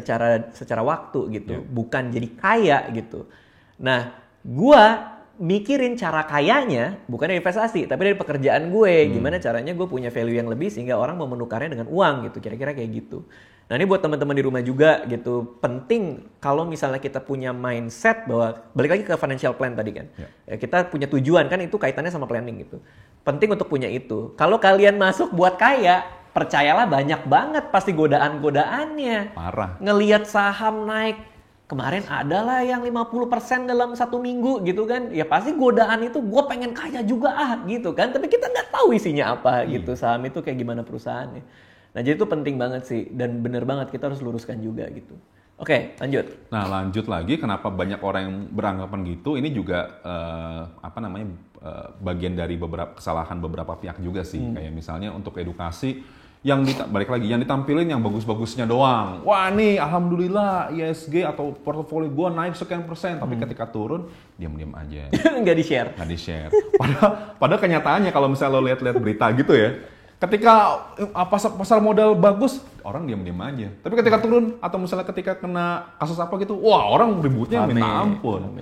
Speaker 1: secara waktu gitu, bukan jadi kaya gitu. Nah, gua mikirin cara kayanya bukan dari investasi, tapi dari pekerjaan gue. Gimana caranya gue punya value yang lebih sehingga orang mau menukarnya dengan uang gitu, kira-kira kayak gitu. Nah ini buat teman-teman di rumah juga gitu, penting kalau misalnya kita punya mindset bahwa, balik lagi ke financial plan tadi kan, ya, kita punya tujuan kan, itu kaitannya sama planning gitu. Penting untuk punya itu. Kalau kalian masuk buat kaya, percayalah banyak banget pasti godaan-godaannya.
Speaker 2: Parah.
Speaker 1: Ngelihat saham naik, kemarin adalah yang 50% dalam 1 minggu gitu kan. Ya pasti godaan itu, gue pengen kaya juga gitu kan. Tapi kita nggak tahu isinya apa gitu, saham itu kayak gimana perusahaannya. Nah jadi itu penting banget sih, dan bener banget kita harus luruskan juga gitu. Oke, lanjut.
Speaker 2: Nah lanjut lagi, kenapa banyak orang yang beranggapan gitu, ini juga bagian dari kesalahan beberapa pihak juga sih. Kayak misalnya untuk edukasi, balik lagi, yang ditampilin yang bagus-bagusnya doang. Wah nih alhamdulillah ISG atau portofolio gue naik sekian persen, tapi ketika turun diam-diam aja.
Speaker 1: Nggak di-share.
Speaker 2: Padahal kenyataannya kalau misalnya lo lihat-lihat berita gitu ya, Ketika pasar modal bagus, orang diam-diam aja. Tapi ketika turun atau misalnya ketika kena kasus apa gitu, wah orang ributnya minta ampun.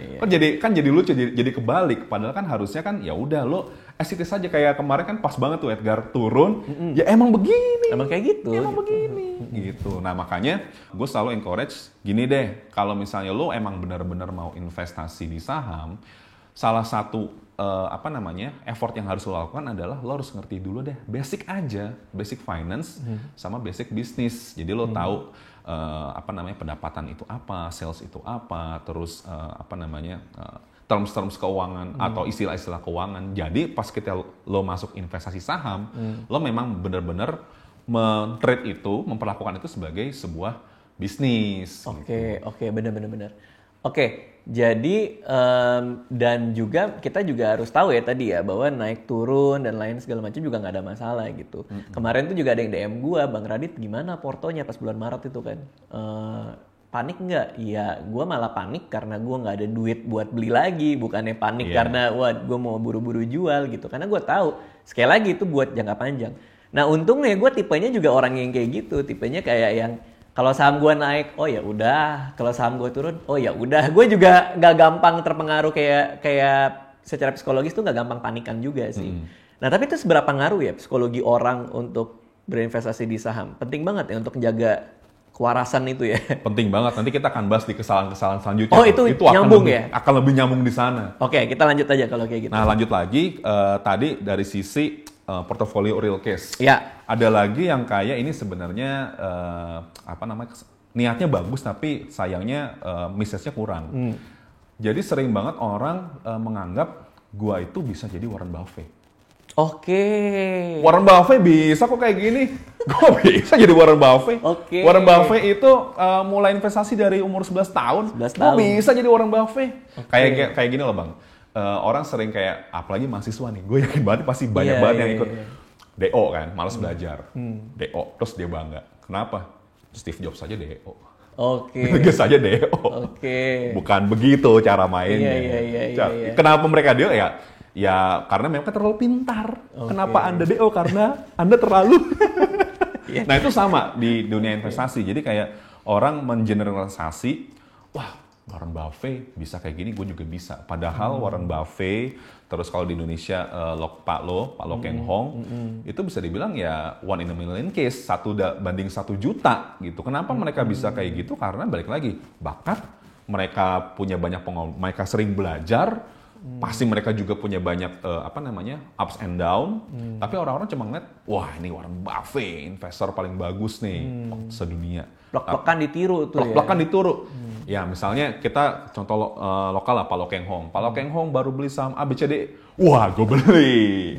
Speaker 2: Kan jadi lucu, jadi kebalik. Padahal kan harusnya kan ya udah lo asitis saja, kayak kemarin kan pas banget tuh Edgar turun. Ya emang begini.
Speaker 1: Emang kayak gitu.
Speaker 2: Emang begini. Gitu. Nah makanya gue selalu encourage gini deh, kalau misalnya lo emang benar-benar mau investasi di saham, salah satu effort yang harus lo lakukan adalah lo harus ngerti dulu deh basic aja, basic finance sama basic bisnis. Jadi lo tahu pendapatan itu apa, sales itu apa, terus terms keuangan atau istilah-istilah keuangan. Jadi pas lo masuk investasi saham, lo memang benar-benar men-trade itu, memperlakukan itu sebagai sebuah bisnis.
Speaker 1: Oke, benar. Oke, jadi dan juga kita juga harus tahu ya tadi ya bahwa naik turun dan lain segala macam juga nggak ada masalah gitu. Kemarin tuh juga ada yang DM gua, Bang Radit gimana portonya pas bulan Maret itu kan? Panik nggak? Iya, gua malah panik karena gua nggak ada duit buat beli lagi, bukannya panik karena gua mau buru-buru jual gitu. Karena gua tahu sekali lagi itu buat jangka panjang. Nah untungnya gua tipenya juga orang yang kayak gitu, tipenya kayak yang kalau saham gue naik, oh ya udah. Kalau saham gue turun, oh ya udah. Gue juga nggak gampang terpengaruh kayak secara psikologis tuh nggak gampang panikan juga sih. Nah tapi itu seberapa ngaruh ya psikologi orang untuk berinvestasi di saham? Penting banget ya untuk menjaga kewarasan itu ya.
Speaker 2: Penting banget. Nanti kita akan bahas di kesalahan-kesalahan selanjutnya.
Speaker 1: Oh itu nyambung ya?
Speaker 2: Akan lebih nyambung di sana.
Speaker 1: Oke, kita lanjut aja kalau kayak gitu.
Speaker 2: Nah lanjut lagi, tadi dari sisi portofolio real case.
Speaker 1: Ya.
Speaker 2: Ada lagi yang kayak ini sebenarnya niatnya bagus tapi sayangnya message-nya kurang. Jadi sering banget orang menganggap gua itu bisa jadi Warren Buffett.
Speaker 1: Oke.
Speaker 2: Warren Buffett bisa kok kayak gini. Gua bisa jadi Warren Buffett.
Speaker 1: Oke.
Speaker 2: Warren Buffett itu mulai investasi dari umur 11 tahun.
Speaker 1: 11 tahun.
Speaker 2: Gua bisa jadi Warren Buffett.
Speaker 1: Okay.
Speaker 2: Kayak gini loh Bang. Orang sering kayak, apalagi mahasiswa nih, gue yakin banget pasti banyak banget yang ikut DO kan, malas belajar. DO, terus dia bangga. Kenapa? Steve Jobs aja DO.
Speaker 1: Oke.
Speaker 2: Bill Gates aja DO.
Speaker 1: Oke.
Speaker 2: Bukan begitu cara mainnya.
Speaker 1: Iya.
Speaker 2: Kenapa mereka DO ya? Ya karena mereka terlalu pintar. Kenapa Anda DO? Karena Anda terlalu... Nah itu sama di dunia investasi. Jadi kayak orang mengeneralisasi, wah Warren Buffett bisa kayak gini, gue juga bisa. Padahal Warren Buffett, terus kalau di Indonesia Pak Lo Keng Hong, itu bisa dibilang ya one in a million case, 1 banding 1 juta gitu. Kenapa mereka bisa kayak gitu? Karena balik lagi, bakat, mereka punya banyak pengalaman, mereka sering belajar, pasti mereka juga punya banyak ups and down. Tapi orang-orang cuma ngeliat, wah ini Warren Buffett, investor paling bagus nih sedunia.
Speaker 1: Plek-plekan ditiru tuh
Speaker 2: Plek-plekan ditiru. Ya misalnya kita contoh lokal lah, Pak Lo Keng Hong. Pak Lo Keng Hong baru beli saham ABCD. Wah gue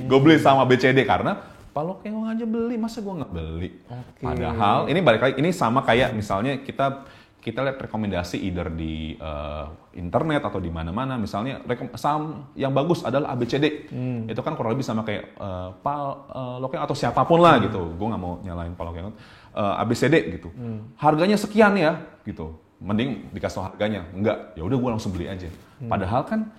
Speaker 2: beli saham ABCD karena Pak Lo Keng Hong aja beli, masa gue nggak beli? Okay. Padahal ini balik lagi, ini sama kayak misalnya kita lihat rekomendasi either di internet atau di mana-mana. Misalnya saham yang bagus adalah ABCD. Itu kan kurang lebih sama kayak Pak Lo Keng atau siapapun lah gitu. Gue nggak mau nyalain Pak Lo Keng. ABCD gitu. Harganya sekian ya gitu. Mending dikasih harganya. Enggak, ya udah gue langsung beli aja. Padahal kan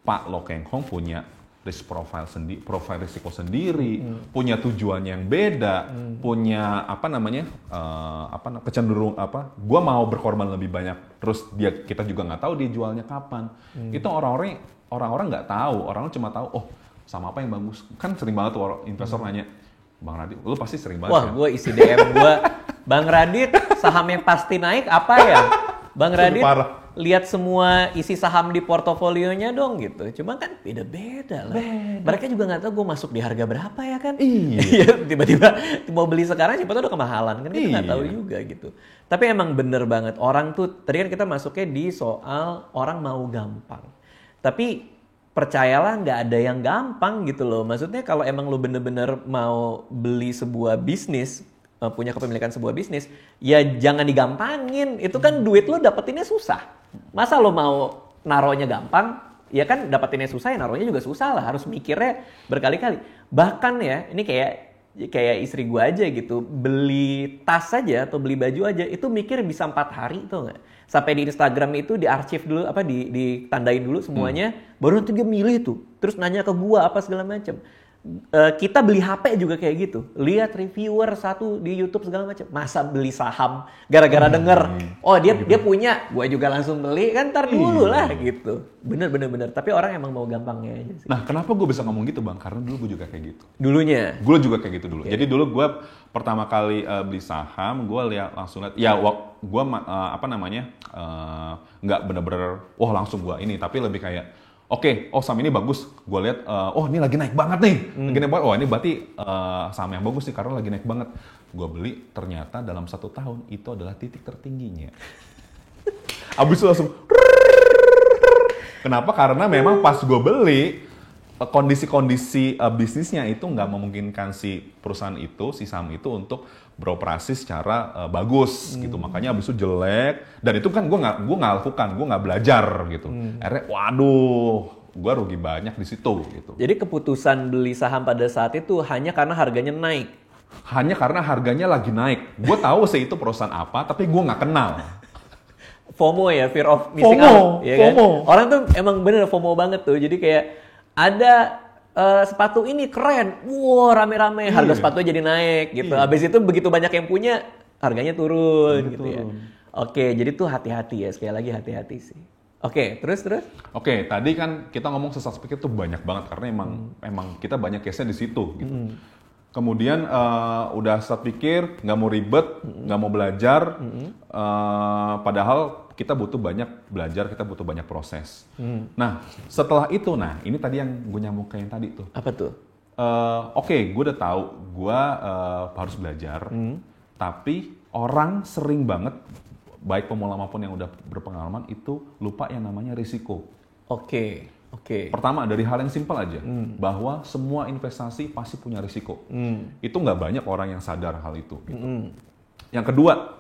Speaker 2: Pak Lo Keng Hong punya risk profile sendiri, profil risiko sendiri, punya tujuan yang beda, punya kecenderung gue mau berkorban lebih banyak. Terus kita juga nggak tahu dia jualnya kapan. Itu orang-orang nggak tahu. Orang cuma tahu, oh sama apa yang bagus. Kan sering banget tuh investor nanya, Bang Radit, lu pasti sering banget.
Speaker 1: Wah, gue isi DM gue, Bang Radit, saham yang pasti naik apa ya? Bang Radit, lihat semua isi saham di portofolionya dong gitu. Cuma kan beda-beda lah. Mereka juga nggak tahu gue masuk di harga berapa ya kan? Iya. Tiba-tiba mau beli sekarang, siapa tahu udah kemahalan kan? Kita nggak tahu juga gitu. Tapi emang bener banget orang tuh. Tadi kan kita masuknya di soal orang mau gampang. Tapi percayalah nggak ada yang gampang gitu loh. Maksudnya kalau emang lo bener-bener mau beli sebuah bisnis, punya kepemilikan sebuah bisnis, ya jangan digampangin. Itu kan duit lo dapetinnya susah. Masa lo mau naruhnya gampang? Ya kan dapetinnya susah, ya naruhnya juga susah lah. Harus mikirnya berkali-kali. Bahkan ya, ini kayak istri gue aja gitu. Beli tas aja atau beli baju aja, itu mikir bisa 4 hari tuh nggak? Sampai di Instagram itu diarsip dulu, ditandain dulu semuanya. Baru nanti dia milih tuh. Terus nanya ke gue apa segala macam. Kita beli HP juga kayak gitu. Lihat reviewer satu di YouTube segala macam. Masa beli saham gara-gara denger, oh dia punya, gue juga langsung beli kan, ntar dulu lah gitu. Bener. Tapi orang emang mau gampangnya aja sih.
Speaker 2: Nah, kenapa gue bisa ngomong gitu, Bang? Karena dulu gue juga kayak gitu.
Speaker 1: Dulunya?
Speaker 2: Gue juga kayak gitu dulu.
Speaker 1: Okay.
Speaker 2: Jadi dulu gue pertama kali beli saham, gue langsung lihat, ya gue nggak bener-bener, wah langsung gue ini, tapi lebih kayak, oke, saham ini bagus. Gue lihat, ini lagi naik banget nih. Lagi naik banget. Ini berarti saham yang bagus nih karena lagi naik banget. Gue beli, ternyata dalam 1 tahun itu adalah titik tertingginya. Abis itu langsung. Kenapa? Karena memang pas gue beli, kondisi-kondisi bisnisnya itu nggak memungkinkan si perusahaan itu, si saham itu untuk beroperasi secara bagus gitu. Makanya abis itu jelek, dan itu kan gue nggak lakukan, gue nggak belajar gitu. Akhirnya waduh, gue rugi banyak di situ gitu.
Speaker 1: Jadi keputusan beli saham pada saat itu hanya karena harganya naik?
Speaker 2: Hanya karena harganya lagi naik. Gue tahu sih itu perusahaan apa, tapi gue nggak kenal.
Speaker 1: FOMO ya, fear of missing out. Ya kan? Orang tuh emang bener FOMO banget tuh. Jadi kayak ada sepatu ini keren, wow rame-rame, harga sepatunya jadi naik gitu. Abis itu begitu banyak yang punya, harganya turun gitu ya. Oke, jadi tuh hati-hati ya, sekali lagi hati-hati sih. Oke, terus?
Speaker 2: Oke, tadi kan kita ngomong sukses pikir tuh banyak banget karena emang kita banyak case-nya di situ gitu. Kemudian udah start pikir, nggak mau ribet, nggak mau belajar, padahal kita butuh banyak belajar, kita butuh banyak proses. Nah, setelah itu, ini tadi yang gue nyambung ke yang tadi tuh.
Speaker 1: Apa tuh?
Speaker 2: Oke, gue udah tahu, gue harus belajar, tapi orang sering banget, baik pemula maupun yang udah berpengalaman, itu lupa yang namanya risiko.
Speaker 1: Oke.
Speaker 2: Pertama, dari hal yang simpel aja, bahwa semua investasi pasti punya risiko. Itu nggak banyak orang yang sadar hal itu. Gitu. Yang kedua,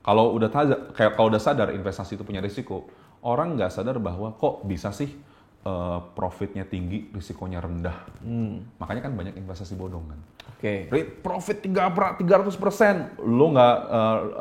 Speaker 2: kalau udah sadar investasi itu punya risiko, orang nggak sadar bahwa kok bisa sih profitnya tinggi, risikonya rendah. Makanya kan banyak investasi bodong kan. Profit 300%, lo nggak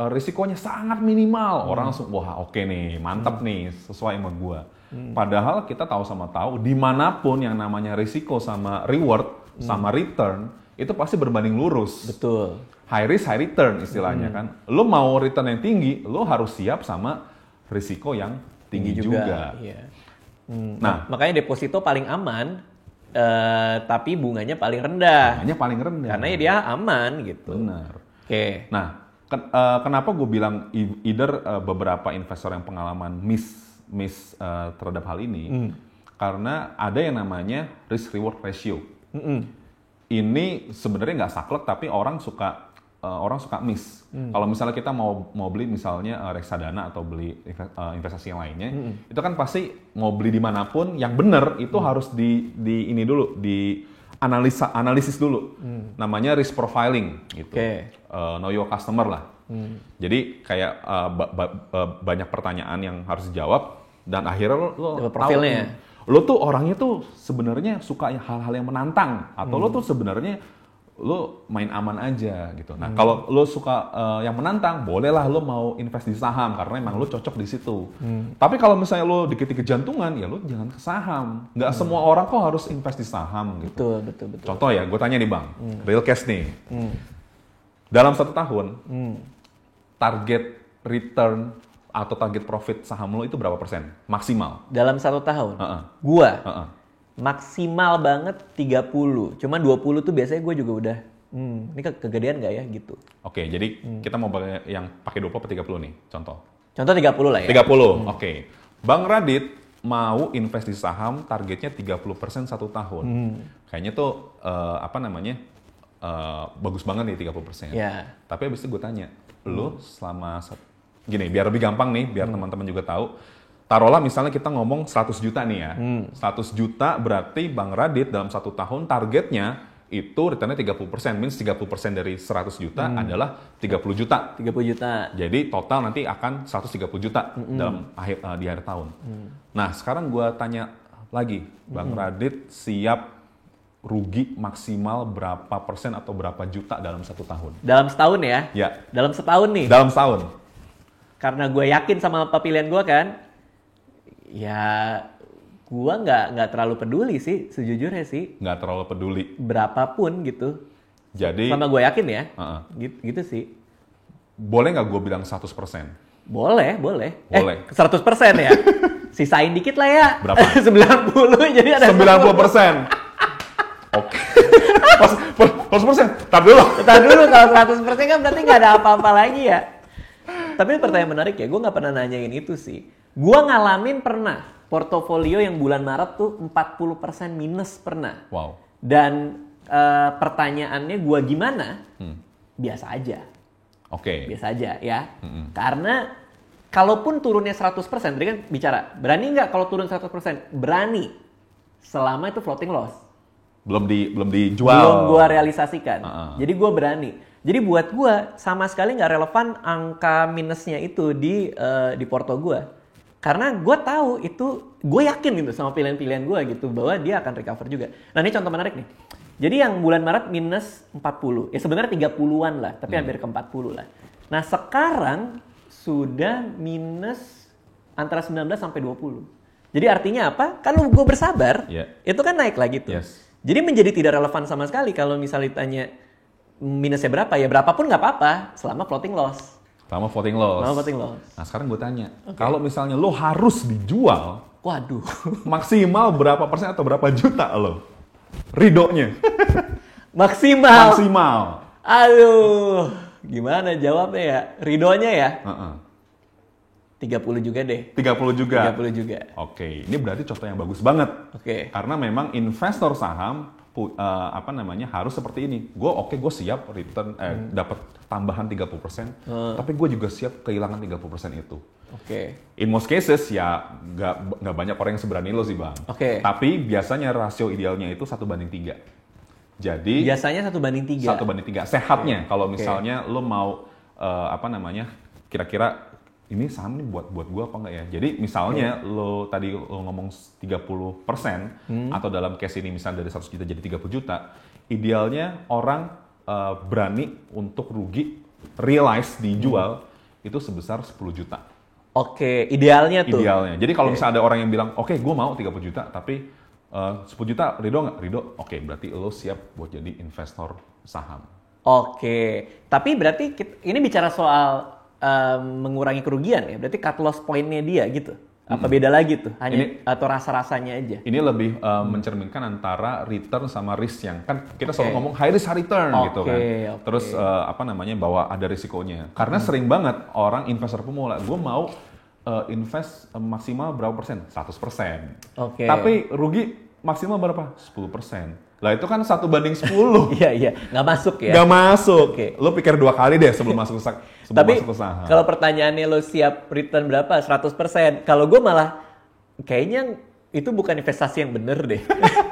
Speaker 2: risikonya sangat minimal. Orang langsung wah oke nih, mantap nih, sesuai sama gua. Padahal kita tahu dimanapun yang namanya risiko sama reward sama return itu pasti berbanding lurus.
Speaker 1: Betul.
Speaker 2: High risk, high return istilahnya kan. Lo mau return yang tinggi, lo harus siap sama risiko yang tinggi juga.
Speaker 1: Iya. Nah, makanya deposito paling aman, tapi bunganya paling rendah. Karena ya dia aman gitu.
Speaker 2: Benar.
Speaker 1: Oke.
Speaker 2: Nah, kenapa gue bilang either beberapa investor yang pengalaman miss terhadap hal ini, karena ada yang namanya risk reward ratio. Ini sebenarnya nggak saklek, tapi orang suka miss. Kalau misalnya kita mau beli misalnya reksadana atau beli investasi yang lainnya, itu kan pasti mau beli dimanapun yang benar itu harus di analisis dulu. Namanya risk profiling gitu. Know your customer lah. Jadi kayak banyak pertanyaan yang harus dijawab dan akhirnya lo
Speaker 1: profilnya.
Speaker 2: Lo tuh orangnya tuh sebenarnya suka hal-hal yang menantang atau lo tuh sebenarnya lo main aman aja gitu. Nah, kalau lo suka yang menantang, bolehlah lo mau invest di saham karena emang lo cocok di situ. Tapi kalau misalnya lo dikit-dikit jantungan, ya lo jangan ke saham. Nggak semua orang kok harus invest di saham gitu.
Speaker 1: Betul.
Speaker 2: Contoh ya, gue tanya nih Bang, real cash nih. Dalam 1 tahun, target return atau target profit saham lo itu berapa persen? Maksimal.
Speaker 1: Dalam 1 tahun? Gua? Maksimal banget 30. Cuman 20 tuh biasanya gue juga udah, ini kegedean nggak ya gitu.
Speaker 2: Oke, jadi kita mau yang pakai 20 atau 30 nih, contoh.
Speaker 1: Contoh 30 lah ya.
Speaker 2: 30, oke. Bang Radit mau invest di saham targetnya 30% 1 tahun. Kayaknya tuh, bagus banget nih 30%.
Speaker 1: Yeah.
Speaker 2: Tapi abis itu gue tanya, lo selama, gini biar lebih gampang nih, biar teman-teman juga tahu, taruhlah misalnya kita ngomong 100 juta nih ya. 100 juta berarti Bang Radit dalam 1 tahun targetnya itu returnnya 30%. Means 30% dari 100 juta adalah 30 juta.
Speaker 1: 30 juta.
Speaker 2: Jadi total nanti akan 130 juta di akhir tahun. Nah sekarang gue tanya lagi, Bang Radit siap rugi maksimal berapa persen atau berapa juta dalam 1 tahun?
Speaker 1: Dalam setahun ya?
Speaker 2: Ya.
Speaker 1: Dalam setahun nih?
Speaker 2: Dalam setahun. Karena
Speaker 1: gue yakin sama apa pilihan gue kan, ya Gua nggak terlalu peduli sih, sejujurnya sih.
Speaker 2: Nggak terlalu peduli.
Speaker 1: Berapapun gitu.
Speaker 2: Jadi,
Speaker 1: Sama gue yakin ya. Gitu sih.
Speaker 2: boleh nggak gue bilang 100%?
Speaker 1: Boleh.
Speaker 2: Boleh.
Speaker 1: 100% ya. Sisain dikit lah ya.
Speaker 2: Berapa?
Speaker 1: 90 jadi ada
Speaker 2: 90%. Oke. 100%. Tar dulu.
Speaker 1: Kalau 100% kan berarti nggak ada apa-apa lagi ya. Tapi pertanyaan menarik ya, gue nggak pernah nanyain itu sih. Gue ngalamin pernah portofolio yang bulan Maret tuh 40% minus pernah.
Speaker 2: Wow.
Speaker 1: Dan pertanyaannya gue gimana? Biasa aja.
Speaker 2: Oke.
Speaker 1: Biasa aja ya. Karena kalaupun turunnya 100%, tadi kan bicara, berani nggak kalau turun 100%? Berani. Selama itu floating loss.
Speaker 2: Belum dijual.
Speaker 1: Belum gue realisasikan. Jadi gue berani. Jadi buat gue sama sekali nggak relevan angka minusnya itu di porto gue. Karena gue tahu itu, gue yakin gitu sama pilihan-pilihan gue gitu bahwa dia akan recover juga. Nah ini contoh menarik nih. Jadi yang bulan Maret minus 40. Ya sebenarnya 30-an lah, tapi hampir ke 40 lah. Nah sekarang sudah minus antara 19 sampai 20. Jadi artinya apa? Kalau gue bersabar, itu kan naik lagi tuh.
Speaker 2: Yes.
Speaker 1: Jadi menjadi tidak relevan sama sekali kalau misalnya ditanya minusnya berapa, ya berapapun nggak apa-apa selama floating loss.
Speaker 2: Selama floating loss. Nah sekarang gue tanya, kalau misalnya lo harus dijual,
Speaker 1: waduh,
Speaker 2: maksimal berapa persen atau berapa juta lo? Ridonya.
Speaker 1: Maksimal. Aduh, gimana jawabnya ya? Ridonya ya? 30 juga deh.
Speaker 2: 30 juga?
Speaker 1: 30 juga.
Speaker 2: Oke, ini berarti contoh yang bagus banget.
Speaker 1: Oke.
Speaker 2: Karena memang investor saham harus seperti ini. Gue siap return dapat tambahan 30%, tapi gue juga siap kehilangan 30% itu.
Speaker 1: Oke.
Speaker 2: In most cases ya nggak banyak orang yang seberani lo sih bang.
Speaker 1: Oke.
Speaker 2: Tapi biasanya rasio idealnya itu 1:3. Jadi
Speaker 1: biasanya 1:3.
Speaker 2: 1:3 sehatnya. Kalau misalnya lo mau kira-kira ini saham nih buat gue apa enggak ya? Jadi misalnya lo tadi lo ngomong 30% atau dalam case ini misalnya dari 100 juta jadi 30 juta, idealnya orang berani untuk rugi realize dijual itu sebesar 10 juta.
Speaker 1: Oke, idealnya tuh.
Speaker 2: Idealnya. Jadi kalau misalnya ada orang yang bilang, oke, gue mau 30 juta, tapi 10 juta Ridho nggak? Ridho, oke, berarti lo siap buat jadi investor saham.
Speaker 1: Oke, tapi berarti ini bicara soal mengurangi kerugian ya, berarti cut loss point-nya dia gitu. Apa beda lagi tuh? Hanya atau rasa-rasanya aja?
Speaker 2: Ini lebih mencerminkan antara return sama risk yang kan kita selalu ngomong high risk high return gitu kan. Terus bahwa ada risikonya. Karena sering banget orang investor pemula, gue mau invest maksimal berapa persen? 100%. Tapi rugi maksimal berapa? 10%. Lah itu kan 1:10.
Speaker 1: Iya, nggak masuk ya?
Speaker 2: Nggak masuk. Lo pikir 2 kali deh sebelum masuk ke saham.
Speaker 1: Kalau pertanyaannya lo siap return berapa? 100%. Kalau gue malah kayaknya itu bukan investasi yang bener deh.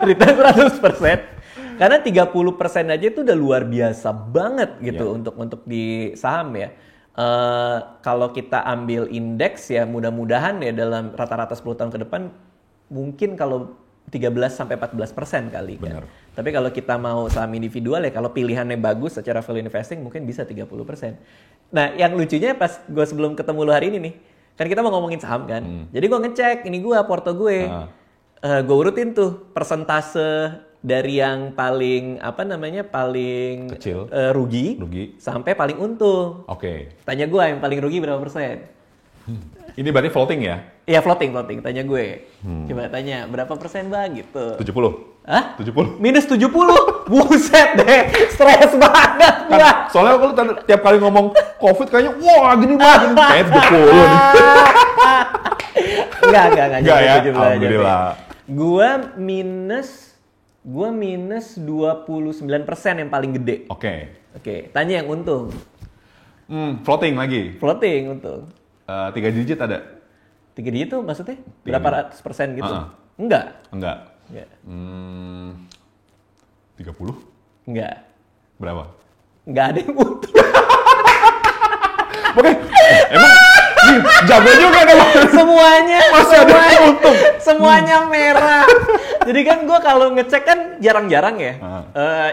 Speaker 1: Return 100%. Karena 30% aja itu udah luar biasa banget gitu untuk di saham ya. Kalau kita ambil indeks ya mudah-mudahan ya dalam rata-rata 10 tahun ke depan mungkin kalau 13-14% kali kan. Tapi kalau kita mau saham individual ya kalau pilihannya bagus secara value investing mungkin bisa 30%. Nah yang lucunya pas gue sebelum ketemu lo hari ini nih, kan kita mau ngomongin saham kan. Jadi gue ngecek ini gue porto gue. Gue urutin tuh persentase dari yang paling paling
Speaker 2: kecil
Speaker 1: rugi sampai paling untung. Tanya gue yang paling rugi berapa persen?
Speaker 2: Ini berarti floating ya?
Speaker 1: Iya floating. Tanya gue. Coba tanya berapa persen bang gitu?
Speaker 2: 70.
Speaker 1: Hah?
Speaker 2: 70.
Speaker 1: Minus 70? Buset deh. Stres banget gue.
Speaker 2: Soalnya kalau tiap kali ngomong COVID kayaknya wah gini banget. Kayaknya 70 nih. Enggak ya? Alhamdulillah.
Speaker 1: Gue minus 29% yang paling gede. Oke. Tanya yang untung.
Speaker 2: Floating lagi?
Speaker 1: Floating untung.
Speaker 2: 3 digit ada?
Speaker 1: 3 digit tuh maksudnya? Berapa ratus persen gitu? Enggak.
Speaker 2: 30?
Speaker 1: Enggak.
Speaker 2: Berapa?
Speaker 1: Enggak ada yang untung.
Speaker 2: Oke, emang jago juga kan?
Speaker 1: Semuanya
Speaker 2: masih ada yang untung.
Speaker 1: semuanya merah. Jadi kan gue kalau ngecek kan jarang-jarang ya.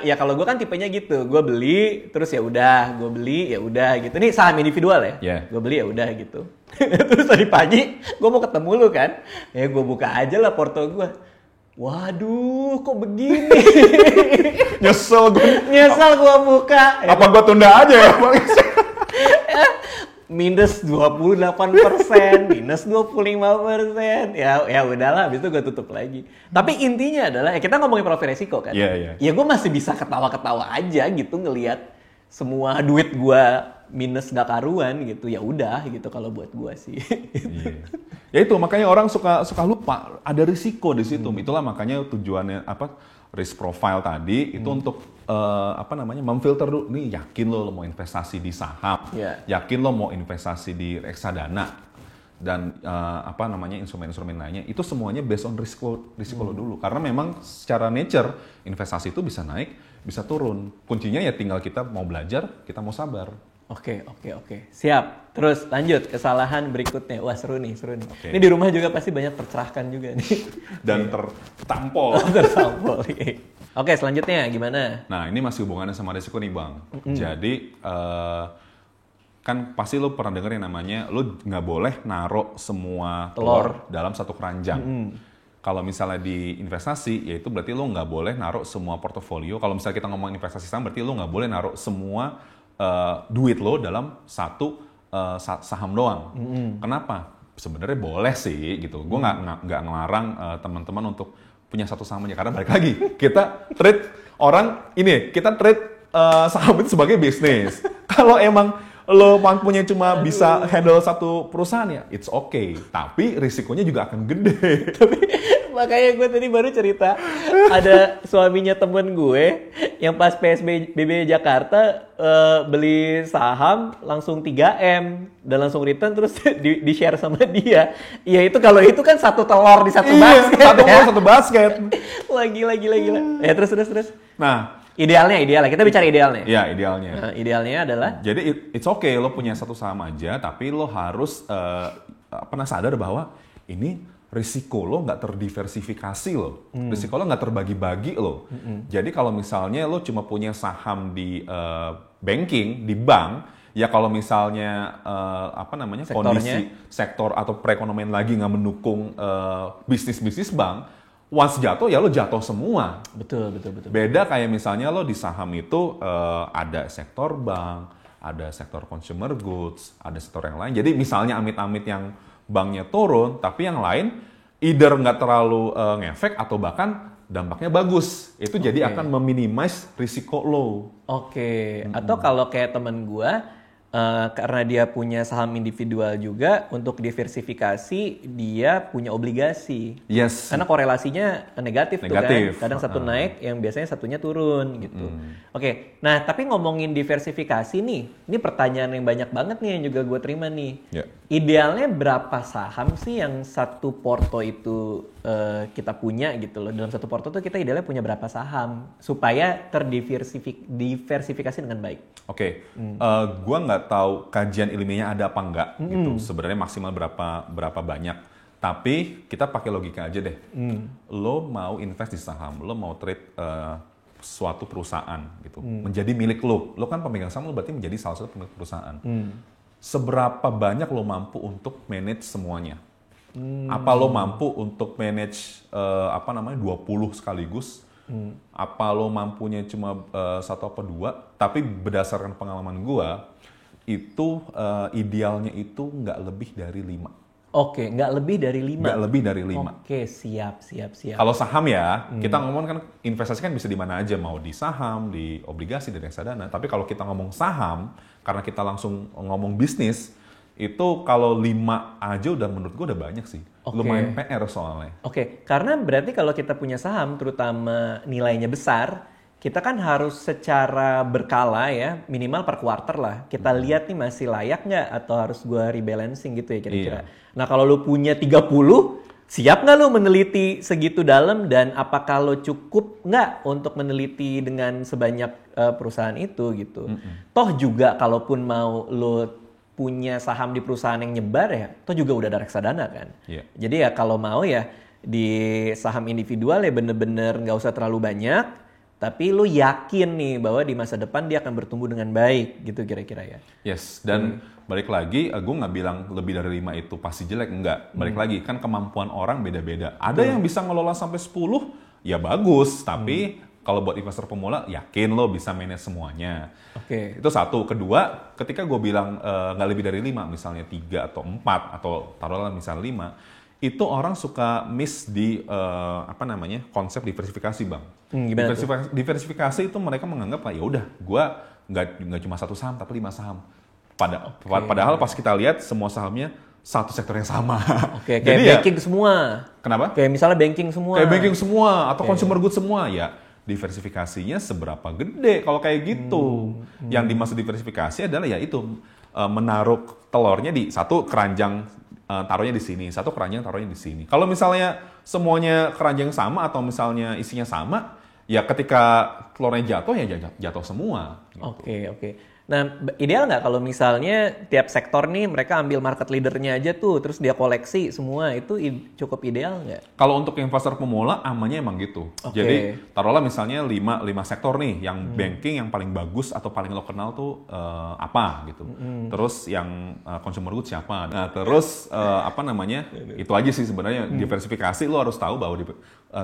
Speaker 1: Ya kalau gue kan tipenya gitu, gue beli terus ya udah, gue beli ya udah gitu. Ini saham individual ya, gue beli ya udah gitu. Terus tadi pagi gue mau ketemu lu kan, ya gue buka aja lah porto gue. Waduh, kok begini?
Speaker 2: Nyesel
Speaker 1: gue buka.
Speaker 2: Apa gue tunda aja ya?
Speaker 1: Minus 28%, minus 25%. Ya udahlah, habis itu gue tutup lagi. Tapi intinya adalah, kita ngomongin profil resiko kan?
Speaker 2: Iya.
Speaker 1: Ya gue masih bisa ketawa-ketawa aja gitu ngelihat semua duit gue minus gak karuan gitu. Ya udah gitu kalau buat gue sih.
Speaker 2: Iya. Ya itu makanya orang suka lupa ada risiko di situ. Itulah makanya tujuannya risk profile tadi itu untuk memfilter dulu. Nih yakin lo mau investasi di saham, yakin lo mau investasi di reksadana dan instrumen-instrumen lainnya. Itu semuanya based on risiko lo dulu. Karena memang secara nature investasi itu bisa naik, bisa turun. Kuncinya ya tinggal kita mau belajar, kita mau sabar.
Speaker 1: Oke. Siap. Terus lanjut kesalahan berikutnya. Wah seru nih.
Speaker 2: Okay.
Speaker 1: Ini di rumah juga pasti banyak tercerahkan juga nih.
Speaker 2: Dan tertampol.
Speaker 1: Oke, selanjutnya gimana?
Speaker 2: Nah ini masih hubungannya sama risiko nih Bang. Jadi kan pasti lo pernah denger yang namanya lo nggak boleh naruh semua telur dalam satu keranjang. Kalau misalnya di investasi, ya itu berarti lo nggak boleh naruh semua portofolio. Kalau misalnya kita ngomong investasi saham, berarti lo nggak boleh naruh semua duit lo dalam satu saham doang. Kenapa? Sebenarnya boleh sih gitu. Gue nggak ngelarang teman-teman untuk punya satu saham aja. Karena balik lagi, kita treat saham itu sebagai bisnis. Kalau emang lo mampunya cuma bisa handle satu perusahaan ya, it's okay. Tapi risikonya juga akan gede.
Speaker 1: Makanya gue tadi baru cerita, ada suaminya temen gue yang pas PSBB Jakarta beli saham langsung 3M dan langsung return terus di-share sama dia. Ya itu kalau itu kan satu telur di satu basket.
Speaker 2: Satu basket.
Speaker 1: Wah gila. Ya terus.
Speaker 2: Nah,
Speaker 1: idealnya. Kita bicara idealnya.
Speaker 2: Ya, idealnya.
Speaker 1: Nah, idealnya adalah?
Speaker 2: Jadi it's okay lo punya satu saham aja, tapi lo harus sadar bahwa ini risiko lo nggak terdiversifikasi lo, risiko lo nggak terbagi-bagi lo. Jadi kalau misalnya lo cuma punya saham di banking, di bank, ya kalau misalnya kondisi sektor atau perekonomian lagi nggak mendukung bisnis bank, once jatuh ya lo jatuh semua.
Speaker 1: Betul.
Speaker 2: Beda kayak misalnya lo di saham itu ada sektor bank, ada sektor consumer goods, ada sektor yang lain. Jadi misalnya amit-amit yang banknya turun, tapi yang lain either nggak terlalu ngefek atau bahkan dampaknya bagus. Itu jadi akan meminimize risiko lo.
Speaker 1: Atau kalau kayak temen gua, karena dia punya saham individual juga, untuk diversifikasi dia punya obligasi.
Speaker 2: Yes.
Speaker 1: Karena korelasinya negatif tuh kan. Kadang satu naik, yang biasanya satunya turun gitu. Nah tapi ngomongin diversifikasi nih, ini pertanyaan yang banyak banget nih yang juga gue terima nih. Idealnya berapa saham sih yang satu porto itu kita punya gitu loh. Dalam satu porto tuh kita idealnya punya berapa saham supaya terdiversifikasi dengan baik.
Speaker 2: Gue nggak tahu kajian ilmiahnya ada apa enggak gitu. Sebenarnya maksimal berapa banyak. Tapi kita pakai logika aja deh. Lo mau invest di saham, lo mau trade suatu perusahaan gitu, menjadi milik lo. Lo kan pemegang saham, lo berarti menjadi salah satu pemilik perusahaan. Seberapa banyak lo mampu untuk manage semuanya? Apa lo mampu untuk manage 20 sekaligus? Apa lo mampunya cuma satu apa dua? Tapi berdasarkan pengalaman gua, itu idealnya itu nggak lebih dari 5.
Speaker 1: Nggak lebih dari 5?
Speaker 2: Nggak lebih dari 5.
Speaker 1: Siap.
Speaker 2: Kalau saham ya, kita ngomong kan investasi kan bisa di mana aja, mau di saham, di obligasi, di reksadana. Tapi kalau kita ngomong saham, karena kita langsung ngomong bisnis, itu kalau 5 aja udah menurut gue udah banyak sih. Lumayan PR soalnya.
Speaker 1: Karena berarti kalau kita punya saham, terutama nilainya besar, kita kan harus secara berkala ya, minimal per quarter lah. Kita lihat nih masih layak nggak atau harus gue rebalancing gitu ya kira-kira. Nah kalau lu punya 30, siap nggak lu meneliti segitu dalam dan apakah lo cukup nggak untuk meneliti dengan sebanyak perusahaan itu gitu. Toh juga kalaupun mau lo punya saham di perusahaan yang nyebar ya, toh juga udah ada reksadana kan. Jadi ya kalau mau ya Di saham individual ya bener-bener nggak usah terlalu banyak, tapi lu yakin nih bahwa di masa depan dia akan bertumbuh dengan baik gitu kira-kira ya.
Speaker 2: Yes, dan balik lagi, gue nggak bilang lebih dari 5 itu pasti jelek, enggak. Balik lagi, kan kemampuan orang beda-beda. Ada yang bisa ngelola sampai 10, ya bagus. Tapi kalau buat investor pemula, yakin lo bisa manage semuanya.
Speaker 1: Oke.
Speaker 2: Itu satu. Kedua, ketika gue bilang nggak lebih dari 5, misalnya 3 atau 4, atau taruhlah misalnya 5, itu orang suka miss di konsep diversifikasi, Bang.
Speaker 1: Gimana tuh?
Speaker 2: Diversifikasi itu mereka menganggap ya udah, gue nggak cuma satu saham tapi 5 saham. Padahal pas kita lihat semua sahamnya satu sektor yang sama.
Speaker 1: Oke, kayak
Speaker 2: Jadi
Speaker 1: banking semua.
Speaker 2: Kenapa?
Speaker 1: Kayak misalnya banking semua.
Speaker 2: Kayak banking semua atau consumer goods semua ya. Diversifikasinya seberapa gede kalau kayak gitu. Yang dimaksud diversifikasi adalah ya itu menaruh telurnya di satu keranjang, taruhnya di sini, satu keranjang taruhnya di sini. Kalau misalnya semuanya keranjang sama atau misalnya isinya sama, ya ketika telurnya jatuh ya jatuh semua.
Speaker 1: Oke, oke. Nah, ideal nggak kalau misalnya tiap sektor nih mereka ambil market leadernya aja tuh, terus dia koleksi semua, itu cukup ideal nggak?
Speaker 2: Kalau untuk investor pemula, amannya emang gitu.
Speaker 1: Oke.
Speaker 2: Jadi, taruhlah misalnya 5 sektor nih, yang banking yang paling bagus atau paling lo kenal tuh apa gitu. Terus yang consumer goods siapa. Nah, terus itu aja sih sebenarnya. Diversifikasi, lo harus tahu bahwa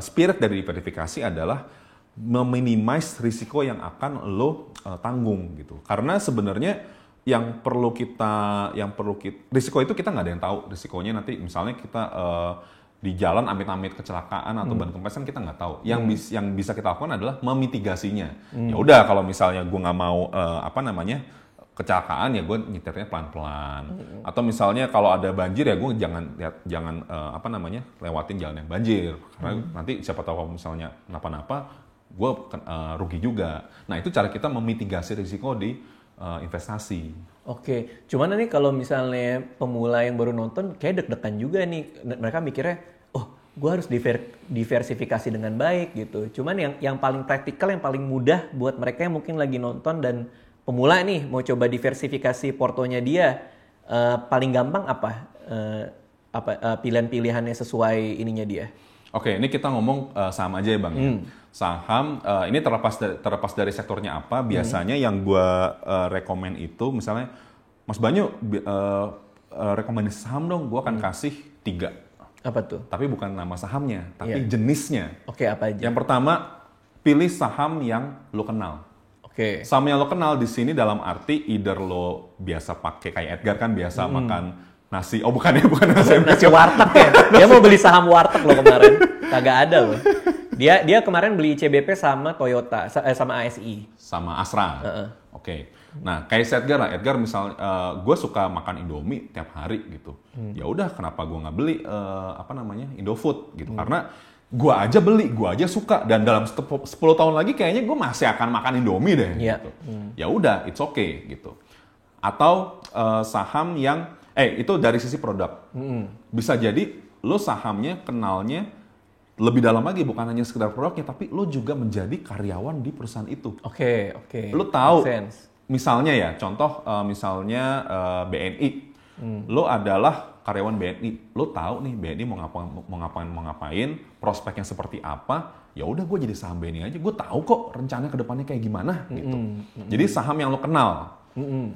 Speaker 2: spirit dari diversifikasi adalah meminimize risiko yang akan lo tanggung gitu. Karena sebenarnya yang perlu kita risiko itu kita nggak ada yang tahu. Risikonya nanti misalnya kita di jalan amit-amit kecelakaan atau ban kempes kan kita nggak tahu. Yang bisa kita lakukan adalah memitigasinya. Ya udah, kalau misalnya gue nggak mau kecelakaan, ya gue nyetirnya pelan-pelan. Atau misalnya kalau ada banjir ya gue jangan lewatin jalan yang banjir. Karena nanti siapa tahu kalau misalnya kenapa-napa, gue rugi juga. Nah, itu cara kita memitigasi risiko di investasi.
Speaker 1: Oke, cuman ini kalau misalnya pemula yang baru nonton, kayak deg-degan juga nih. Mereka mikirnya, oh, gue harus diversifikasi dengan baik gitu. Cuman yang paling praktikal, yang paling mudah buat mereka yang mungkin lagi nonton dan pemula nih, mau coba diversifikasi portonya dia, paling gampang apa pilihan-pilihannya sesuai ininya dia?
Speaker 2: Oke, ini kita ngomong saham aja ya, Bang. Saham, ini terlepas dari sektornya apa, biasanya yang gue rekomen itu, misalnya, Mas Banyu, rekomendasi saham dong, gue akan kasih 3.
Speaker 1: Apa tuh?
Speaker 2: Tapi bukan nama sahamnya, tapi jenisnya.
Speaker 1: Oke, apa aja?
Speaker 2: Yang pertama, pilih saham yang lo kenal.
Speaker 1: Oke.
Speaker 2: Saham yang lo kenal di sini dalam arti either lo biasa pakai, kayak Edgar kan biasa makan nasi. Oh, bukan nasi.
Speaker 1: Nasi warteg ya? Dia mau beli saham warteg loh kemarin. Kagak ada loh. Dia kemarin beli CBP sama Toyota, sama ASI.
Speaker 2: Sama Astra. Oke. Nah, kayak Edgar lah. Edgar misalnya, gue suka makan Indomie tiap hari gitu. Ya udah, kenapa gue nggak beli Indofood gitu? Karena gue aja beli, gue aja suka, dan dalam 10 tahun lagi kayaknya gue masih akan makan Indomie deh. Gitu. Ya udah, it's okay gitu. Atau saham yang itu dari sisi produk. Bisa jadi lo sahamnya kenalnya lebih dalam lagi, bukan hanya sekedar produknya, tapi lo juga menjadi karyawan di perusahaan itu.
Speaker 1: Oke.
Speaker 2: Lo tahu, misalnya ya, contoh misalnya BNI. Lo adalah karyawan BNI, lo tahu nih BNI mau ngapain, prospeknya seperti apa, ya udah gue jadi saham BNI aja, gue tahu kok rencananya ke depannya kayak gimana gitu. Jadi saham yang lo kenal.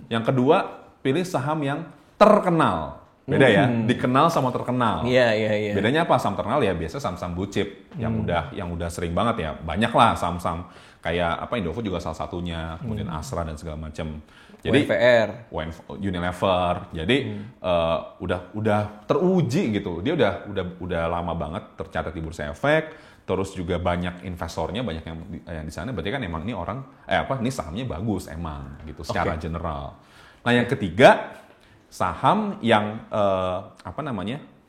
Speaker 2: Yang kedua, pilih saham yang terkenal. Beda ya, dikenal sama terkenal.
Speaker 1: Iya.
Speaker 2: Bedanya apa? Saham terkenal ya biasa saham-saham blue chip yang udah sering banget ya. Banyak lah saham-saham kayak Indofood juga salah satunya, kemudian Astra dan segala macam. Jadi Unilever. Jadi udah teruji gitu. Dia udah lama banget tercatat di Bursa Efek. Terus juga banyak investornya, banyak yang di sana. Berarti kan emang ini orang ini sahamnya bagus emang gitu secara general. Nah, yang ketiga, saham yang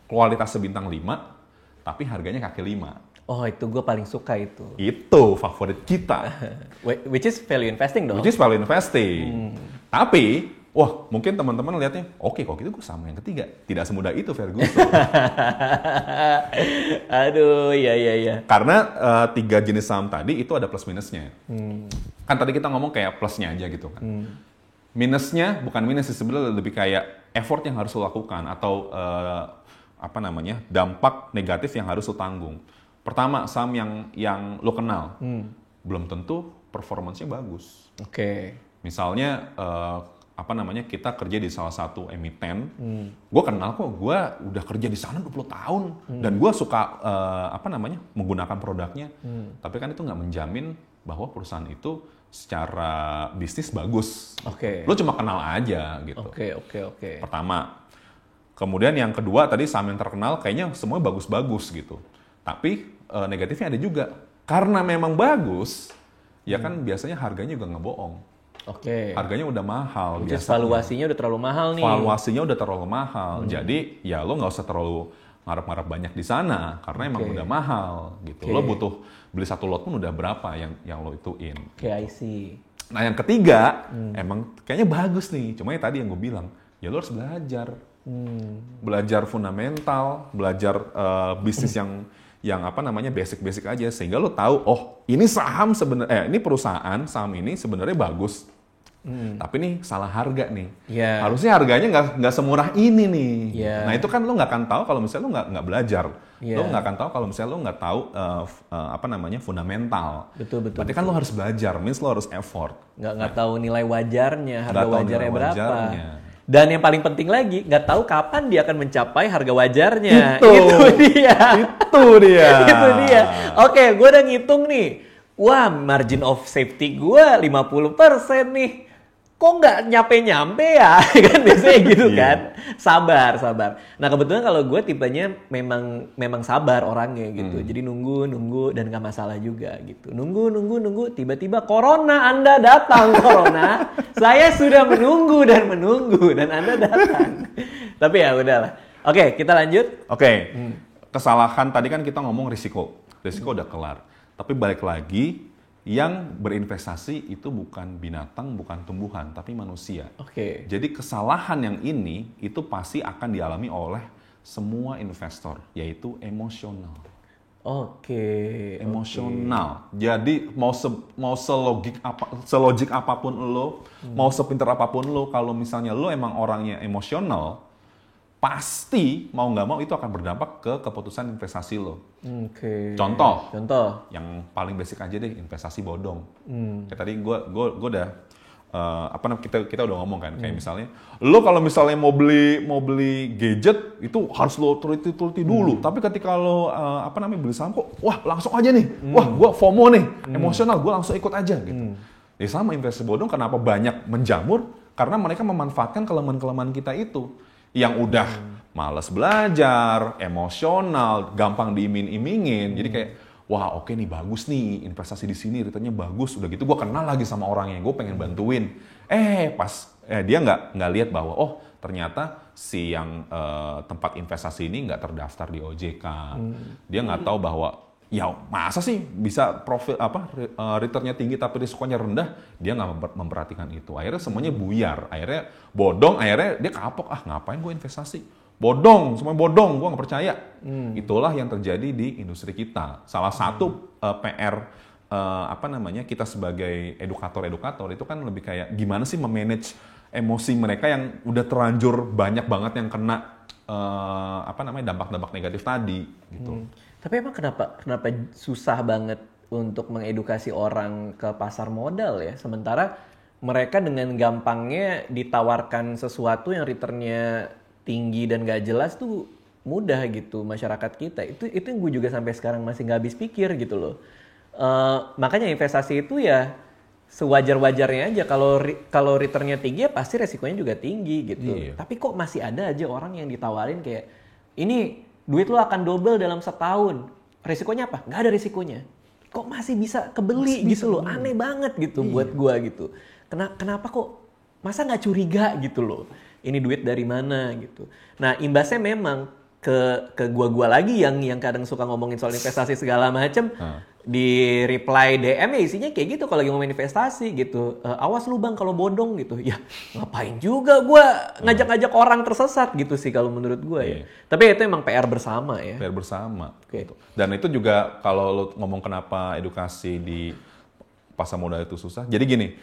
Speaker 2: kualitas sebintang 5 tapi harganya kaki 5.
Speaker 1: Oh, itu gue paling suka itu.
Speaker 2: Itu favorit kita.
Speaker 1: Which is value investing dong?
Speaker 2: Which is value investing. Tapi, mungkin teman-teman lihatnya, oke, kok gitu gue sama yang ketiga. Tidak semudah itu, Ferguson.
Speaker 1: Aduh, iya.
Speaker 2: Karena 3 jenis saham tadi itu ada plus minusnya. Kan tadi kita ngomong kayak plusnya aja gitu kan. Minusnya bukan minus sih, sebenarnya lebih kayak effort yang harus lo lakukan atau dampak negatif yang harus lo tanggung. Pertama, saham yang lo kenal, belum tentu performance-nya bagus.
Speaker 1: Oke.
Speaker 2: Misalnya kita kerja di salah satu emiten, gue kenal kok, gue udah kerja di sana 20 tahun dan gue suka menggunakan produknya. Tapi kan itu nggak menjamin bahwa perusahaan itu secara bisnis bagus.
Speaker 1: Oke.
Speaker 2: Lo cuma kenal aja gitu.
Speaker 1: Oke.
Speaker 2: Pertama. Kemudian yang kedua tadi saham yang terkenal kayaknya semuanya bagus-bagus gitu. Tapi negatifnya ada juga. Karena memang bagus, ya kan biasanya harganya juga ngebohong.
Speaker 1: Oke.
Speaker 2: Harganya udah mahal.
Speaker 1: Valuasinya udah terlalu mahal nih.
Speaker 2: Valuasinya udah terlalu mahal. Jadi ya lo nggak usah terlalu ngarep-ngarep banyak di sana karena emang udah mahal gitu. Lo butuh beli satu lot pun udah berapa yang lo ituin.
Speaker 1: Oke, I see.
Speaker 2: Nah yang ketiga emang kayaknya bagus nih. Cuma ya tadi yang gue bilang, ya lo harus belajar. Belajar fundamental, belajar bisnis yang basic-basic aja sehingga lo tahu ini saham ini perusahaan saham ini sebenarnya bagus. Tapi nih salah harga nih.
Speaker 1: Yeah.
Speaker 2: Harusnya harganya nggak semurah ini nih.
Speaker 1: Yeah.
Speaker 2: Nah itu kan lo nggak akan tahu kalau misalnya lo nggak belajar.
Speaker 1: Yeah.
Speaker 2: Lo nggak akan tahu kalau misalnya lo nggak tahu fundamental.
Speaker 1: Betul.
Speaker 2: Berarti kan lo harus belajar, means lo harus effort.
Speaker 1: Nggak tahu nilai wajarnya, harga wajarnya berapa. Dan yang paling penting lagi, nggak tahu kapan dia akan mencapai harga wajarnya. Itu dia. Oke, gue udah ngitung nih. Wah, margin of safety gue 50% nih. Kok nggak nyampe-nyampe ya? Kan biasanya gitu kan. Sabar. Nah kebetulan kalau gue tipenya memang sabar orangnya gitu. Jadi nunggu dan nggak masalah juga gitu. Nunggu. Tiba-tiba corona Anda datang corona. Saya sudah menunggu dan Anda datang. Tapi ya udahlah. Oke, kita lanjut.
Speaker 2: Oke. Kesalahan tadi kan kita ngomong risiko. Risiko udah kelar. Tapi balik lagi. Yang berinvestasi itu bukan binatang, bukan tumbuhan, tapi manusia.
Speaker 1: Oke.
Speaker 2: Jadi kesalahan yang ini itu pasti akan dialami oleh semua investor, yaitu emosional.
Speaker 1: Oke.
Speaker 2: Emosional. Jadi mau selogik apapun lo, mau sepintar apapun lo, kalau misalnya lo emang orangnya emosional, pasti mau nggak mau itu akan berdampak ke keputusan investasi lo.
Speaker 1: Oke.
Speaker 2: Contoh yang paling basic aja deh, investasi bodong. Kayak tadi gue udah kita udah ngomong kan, kayak misalnya lo kalau misalnya mau beli gadget itu harus lo teliti dulu. Tapi ketika lo beli saham kok wah langsung aja nih, wah gue FOMO nih, emosional gue langsung ikut aja gitu. Ya sama investasi bodong kenapa banyak menjamur? Karena mereka memanfaatkan kelemahan-kelemahan kita itu. Yang udah malas belajar, emosional, gampang diiming-imingin. Jadi kayak, wah oke nih bagus nih, investasi di sini returnnya bagus. Udah gitu gue kenal lagi sama orangnya, gue pengen bantuin. Dia nggak lihat bahwa ternyata si yang tempat investasi ini nggak terdaftar di OJK. Dia nggak tahu bahwa ya masa sih bisa profit returnnya tinggi tapi risikonya rendah, dia nggak memperhatikan itu. Akhirnya semuanya buyar, akhirnya bodong, akhirnya dia kapok, ngapain gue investasi, bodong, semuanya bodong, gue nggak percaya. Itulah yang terjadi di industri kita. Salah satu PR kita sebagai edukator itu kan lebih kayak gimana sih memanage emosi mereka yang udah terlanjur banyak banget yang kena dampak-dampak negatif tadi gitu.
Speaker 1: Tapi emang kenapa susah banget untuk mengedukasi orang ke pasar modal ya? Sementara mereka dengan gampangnya ditawarkan sesuatu yang returnnya tinggi dan gak jelas tuh mudah gitu masyarakat kita. Itu yang gue juga sampai sekarang masih gak habis pikir gitu loh. Makanya investasi itu ya sewajar-wajarnya aja. Kalau returnnya tinggi ya pasti resikonya juga tinggi gitu. Iya. Tapi kok masih ada aja orang yang ditawarin kayak ini duit lo akan double dalam setahun. Resikonya apa? Nggak ada risikonya. Kok masih bisa kebeli gitu loh. Aneh banget gitu buat gua gitu. Kenapa kok masa nggak curiga gitu loh. Ini duit dari mana gitu. Nah imbasnya memang ke gua lagi yang kadang suka ngomongin soal investasi segala macem. Di reply DM ya isinya kayak gitu kalau lagi ngomongin investasi gitu. Awas lu bang kalau bodong gitu. Ya ngapain juga gue ngajak-ngajak orang tersesat gitu sih kalau menurut gue ya. Tapi itu emang PR bersama ya.
Speaker 2: PR bersama. Okay. Dan itu juga kalau lu ngomong kenapa edukasi di pasar modal itu susah. Jadi gini,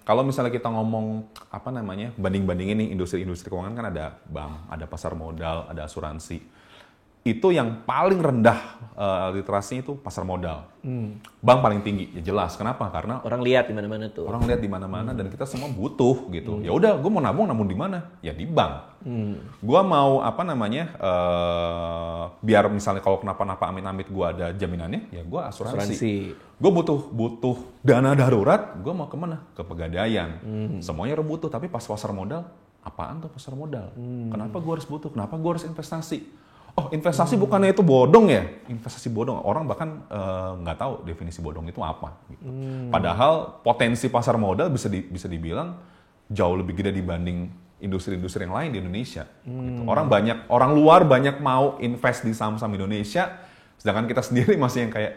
Speaker 2: Kalau misalnya kita ngomong apa namanya banding-bandingin nih industri-industri keuangan kan ada bank, ada pasar modal, ada asuransi. Itu yang paling rendah literasinya itu pasar modal. Bank paling tinggi, ya jelas. Kenapa? Karena
Speaker 1: Orang lihat di mana-mana tuh.
Speaker 2: orang lihat di mana-mana dan kita semua butuh gitu. Ya udah, gue mau nabung di mana? Ya di bank. Gue mau apa namanya biar misalnya kalau kenapa-napa amit-amit gue ada jaminannya, ya gue asuransi. Gue butuh dana darurat, gue mau kemana? Ke Pegadaian. Semuanya orang butuh, tapi pas pasar modal, apaan tuh pasar modal? Kenapa gue harus butuh? Kenapa gue harus investasi? Oh, investasi bukannya itu bodong ya? Investasi bodong. Orang bahkan nggak tahu definisi bodong itu apa. Gitu. Padahal potensi pasar modal bisa dibilang jauh lebih gede dibanding industri-industri yang lain di Indonesia. Gitu. Orang luar banyak mau invest di saham-saham Indonesia, sedangkan kita sendiri masih yang kayak,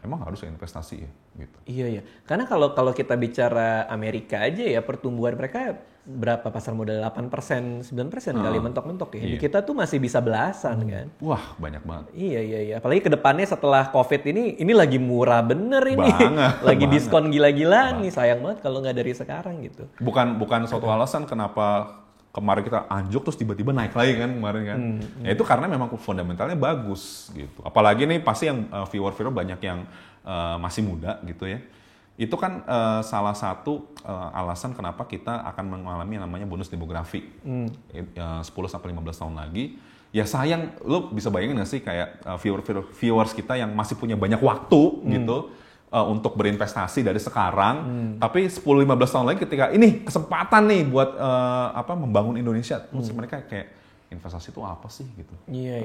Speaker 2: emang harus investasi ya? Gitu.
Speaker 1: Iya. Karena kalau kita bicara Amerika aja ya, pertumbuhan mereka berapa pasar modal? 8%, 9% kali mentok-mentok ya.
Speaker 2: Iya.
Speaker 1: Di kita tuh masih bisa belasan kan.
Speaker 2: Wah, banyak banget.
Speaker 1: Iya. Apalagi ke depannya setelah COVID ini lagi murah bener ini. Lagi
Speaker 2: banget.
Speaker 1: diskon gila-gilaan nih. Sayang banget kalau nggak dari sekarang gitu.
Speaker 2: Bukan suatu alasan kenapa kemarin kita anjlok terus tiba-tiba naik lagi kan kemarin kan. Ya itu karena memang fundamentalnya bagus gitu. Apalagi nih pasti yang viewer banyak yang masih muda gitu ya. Itu kan salah satu alasan kenapa kita akan mengalami yang namanya bonus demografi. 10-15 tahun lagi. Ya sayang, lu bisa bayangin nggak sih kayak viewers kita yang masih punya banyak waktu gitu untuk berinvestasi dari sekarang. Tapi 10-15 tahun lagi ketika ini kesempatan nih buat membangun Indonesia. Terus mereka kayak investasi itu apa sih gitu.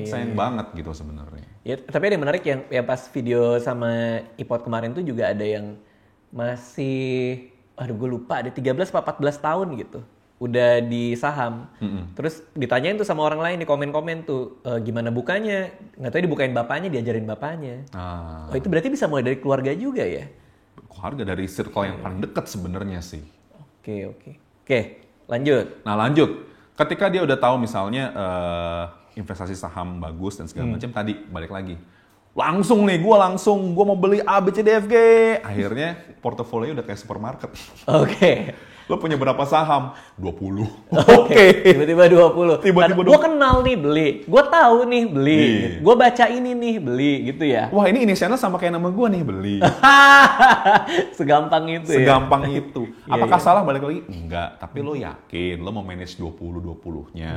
Speaker 2: Sayang banget gitu sebenarnya.
Speaker 1: Ya, tapi ada yang menarik yang pas video sama Ipot kemarin tuh juga ada yang masih, gue lupa, ada 13-14 tahun gitu. Udah di saham. Terus ditanyain tuh sama orang lain di komen-komen tuh, gimana bukanya? Nggak tahu dibukain bapaknya, diajarin bapaknya. Oh itu berarti bisa mulai dari keluarga juga ya?
Speaker 2: Keluarga dari circle yang paling dekat sebenarnya sih.
Speaker 1: Oke, lanjut.
Speaker 2: Nah lanjut, ketika dia udah tahu misalnya investasi saham bagus dan segala macam, tadi balik lagi. Langsung gue mau beli A, B, C, D, F, G. Akhirnya portofolio udah kayak supermarket.
Speaker 1: Oke.
Speaker 2: Lo punya berapa saham? 20.
Speaker 1: Oke. Tiba-tiba 20.
Speaker 2: Tiba-tiba
Speaker 1: gue kenal nih beli. Gue tahu nih beli. Gue baca ini nih beli gitu ya.
Speaker 2: Wah ini inisialnya sama kayak nama gue nih beli.
Speaker 1: Segampang itu ya.
Speaker 2: Segampang itu. Apakah salah balik lagi? Enggak. Tapi lo yakin lo mau manage 20-20-nya.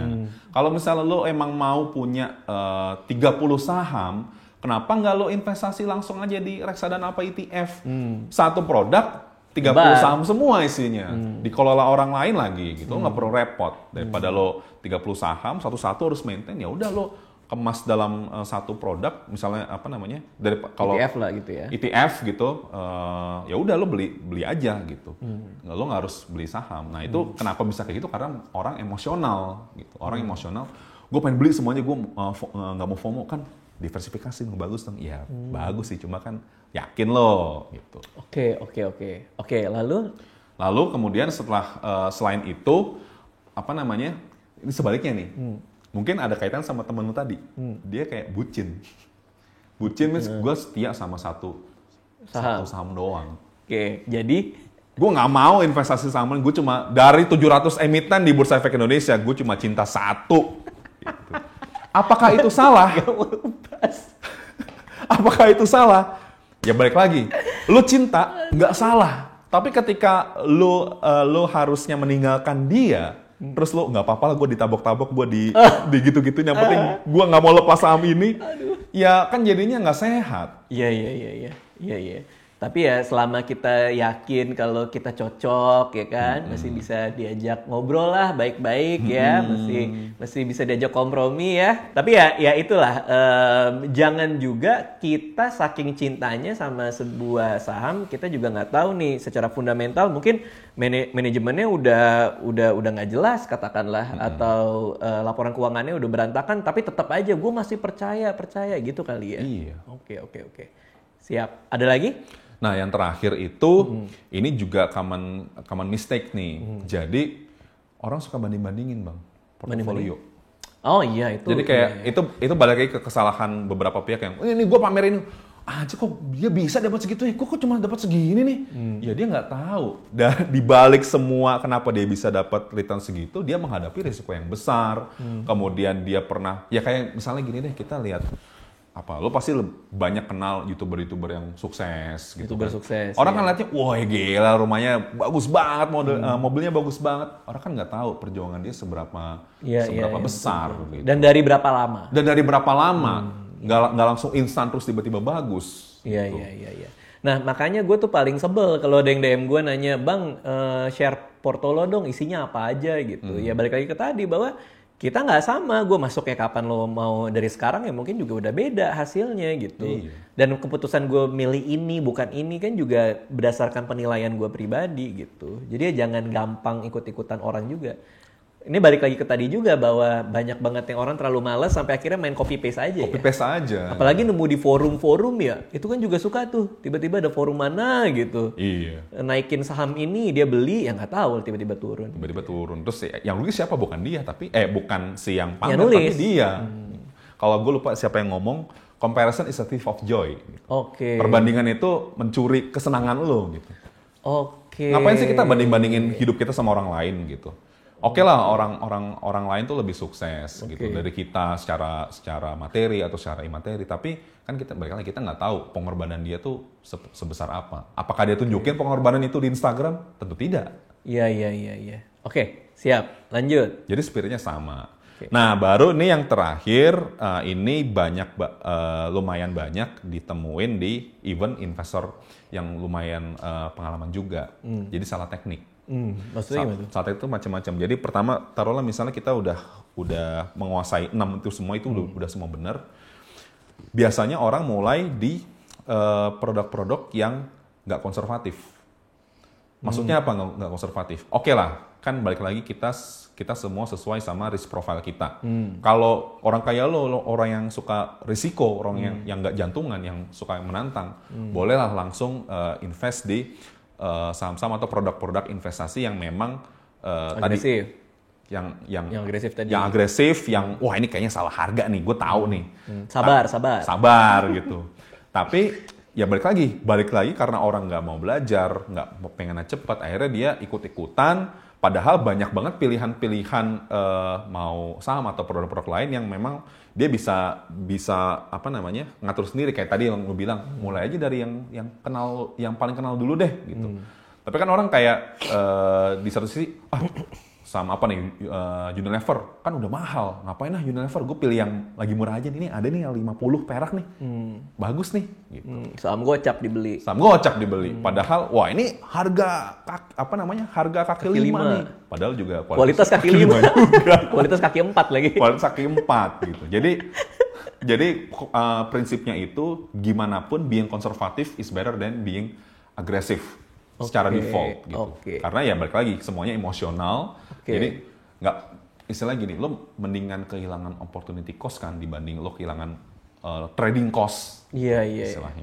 Speaker 2: Kalau misalnya lo emang mau punya 30 saham, kenapa nggak lo investasi langsung aja di reksadana apa ETF? Satu produk, 30 saham semua isinya. Dikelola orang lain lagi gitu. Lo nggak perlu repot. Daripada lo 30 saham, satu-satu harus maintain, ya udah lo kemas dalam satu produk, misalnya apa namanya? Kalau
Speaker 1: ETF lah gitu ya.
Speaker 2: ETF gitu, ya udah lo beli aja gitu. Lo nggak harus beli saham. Nah itu kenapa bisa kayak gitu? Karena orang emosional gitu. Orang emosional, gue pengen beli semuanya, gue nggak mau FOMO kan. Diversifikasi bagus dong. Ya bagus sih, cuma kan yakin lo gitu.
Speaker 1: Oke, lalu
Speaker 2: kemudian setelah selain itu apa namanya? Ini sebaliknya nih. Mungkin ada kaitan sama temen lo tadi. Dia kayak bucin. Bucin means gue setia sama satu saham doang.
Speaker 1: Oke, jadi
Speaker 2: gue nggak mau investasi saham, gue cuma dari 700 emiten di Bursa Efek Indonesia, gue cuma cinta satu. Gitu. Apakah itu salah? Apakah itu salah? Ya balik lagi, lu cinta nggak salah. Tapi ketika lu harusnya meninggalkan dia, terus lu nggak apa-apa lah, gue ditabok-tabok, gue di gitu-gituin, yang penting gue nggak mau lepas saham ini. Ya kan jadinya nggak sehat.
Speaker 1: Iya. Tapi ya selama kita yakin kalau kita cocok ya kan, masih bisa diajak ngobrol lah baik-baik ya, masih bisa diajak kompromi ya. Tapi ya itulah, jangan juga kita saking cintanya sama sebuah saham, kita juga nggak tahu nih secara fundamental mungkin manajemennya udah nggak jelas katakanlah, atau laporan keuangannya udah berantakan, tapi tetap aja gue masih percaya gitu kali ya.
Speaker 2: Iya.
Speaker 1: Oke. Siap. Ada lagi?
Speaker 2: Nah, yang terakhir itu, ini juga common mistake nih. Jadi, orang suka banding-bandingin, Bang, portofolio.
Speaker 1: Oh iya, itu.
Speaker 2: Jadi kayak, itu balik lagi ke kesalahan beberapa pihak yang, ini gue pamerin, aja kok dia bisa dapat segitu ya, kok cuma dapat segini nih. Ya dia nggak tahu. Dan dibalik semua kenapa dia bisa dapat return segitu, dia menghadapi risiko yang besar. Kemudian dia pernah, ya kayak misalnya gini deh, kita lihat lo pasti banyak kenal youtuber yang sukses gitu
Speaker 1: YouTuber
Speaker 2: kan.
Speaker 1: sukses.
Speaker 2: Orang kan lihatnya, wah gila rumahnya bagus banget, mobilnya bagus banget. Orang kan nggak tahu perjuangan dia seberapa besar. Gitu.
Speaker 1: Dan dari berapa lama?
Speaker 2: Nggak langsung instan terus tiba-tiba bagus.
Speaker 1: Iya.
Speaker 2: Gitu.
Speaker 1: Iya. Nah makanya gue tuh paling sebel kalau ada yang DM gue nanya, bang share porto lo dong isinya apa aja gitu. Ya balik lagi ke tadi bahwa kita nggak sama, gue masuknya kapan lo mau dari sekarang ya mungkin juga udah beda hasilnya gitu. Iya. Dan keputusan gue milih ini bukan ini kan juga berdasarkan penilaian gue pribadi gitu. Jadi ya jangan gampang ikut-ikutan orang juga. Ini balik lagi ke tadi juga bahwa banyak banget yang orang terlalu malas sampai akhirnya main copy paste aja.
Speaker 2: Copy paste aja.
Speaker 1: Apalagi nemu di forum-forum ya, itu kan juga suka tuh. Tiba-tiba ada forum mana gitu.
Speaker 2: Iya.
Speaker 1: Naikin saham ini dia beli, ya nggak tahu tiba-tiba turun.
Speaker 2: Terus yang rugi siapa? Bukan dia, tapi bukan si yang pamer,
Speaker 1: nulis.
Speaker 2: tapi dia. Kalau gue lupa siapa yang ngomong, comparison is a thief of joy.
Speaker 1: Oke.
Speaker 2: Perbandingan itu mencuri kesenangan lo gitu.
Speaker 1: Oke.
Speaker 2: Ngapain sih kita banding-bandingin hidup kita sama orang lain gitu? Oke lah orang lain tuh lebih sukses gitu dari kita secara materi atau secara imateri, tapi kan kita nggak tahu pengorbanan dia tuh sebesar apa. Apakah dia tunjukin pengorbanan itu di Instagram? Tentu tidak.
Speaker 1: Iya. Oke, siap. Lanjut.
Speaker 2: Jadi spiritnya sama. Okay. Nah baru nih yang terakhir ini lumayan banyak ditemuin di event investor yang lumayan pengalaman juga. Jadi salah teknik.
Speaker 1: Maksudnya gimana tuh?
Speaker 2: Saat itu macam-macam. Jadi pertama taruhlah misalnya kita udah menguasai 6 itu semua itu udah semua benar. Biasanya orang mulai di produk-produk yang nggak konservatif. Maksudnya apa nggak konservatif? Oke lah, kan balik lagi kita semua sesuai sama risk profile kita. Kalau orang kayak orang yang suka risiko, orang yang nggak jantungan, yang suka menantang, bolehlah langsung invest di saham-saham atau produk-produk investasi yang memang
Speaker 1: agresif.
Speaker 2: yang
Speaker 1: agresif tadi.
Speaker 2: Yang agresif, yang wah ini kayaknya salah harga nih, gue tahu nih.
Speaker 1: Sabar
Speaker 2: gitu. Tapi ya balik lagi karena orang nggak mau belajar, nggak pengennya cepat, akhirnya dia ikut-ikutan. Padahal banyak banget pilihan-pilihan mau saham atau produk-produk lain yang memang dia bisa ngatur sendiri. Kayak tadi yang lu bilang, mulai aja dari yang paling kenal dulu deh gitu. Tapi kan orang kayak di satu sisi saham apa nih Unilever kan udah mahal, ngapain lah Unilever, gue pilih yang lagi murah aja nih, ada nih yang 50 perak nih, bagus nih gitu.
Speaker 1: Saham gocap dibeli.
Speaker 2: Padahal wah ini harga kaki 5 nih, padahal juga
Speaker 1: kualitas kaki 5 juga. Kualitas kaki 4 lagi.
Speaker 2: Kualitas kaki 4 gitu. Jadi prinsipnya itu gimana pun being konservatif is better than being agresif. Secara default gitu. Karena ya balik lagi semuanya emosional. Jadi nggak istilah gini, lo mendingan kehilangan opportunity cost kan dibanding lo kehilangan trading cost.
Speaker 1: Iya.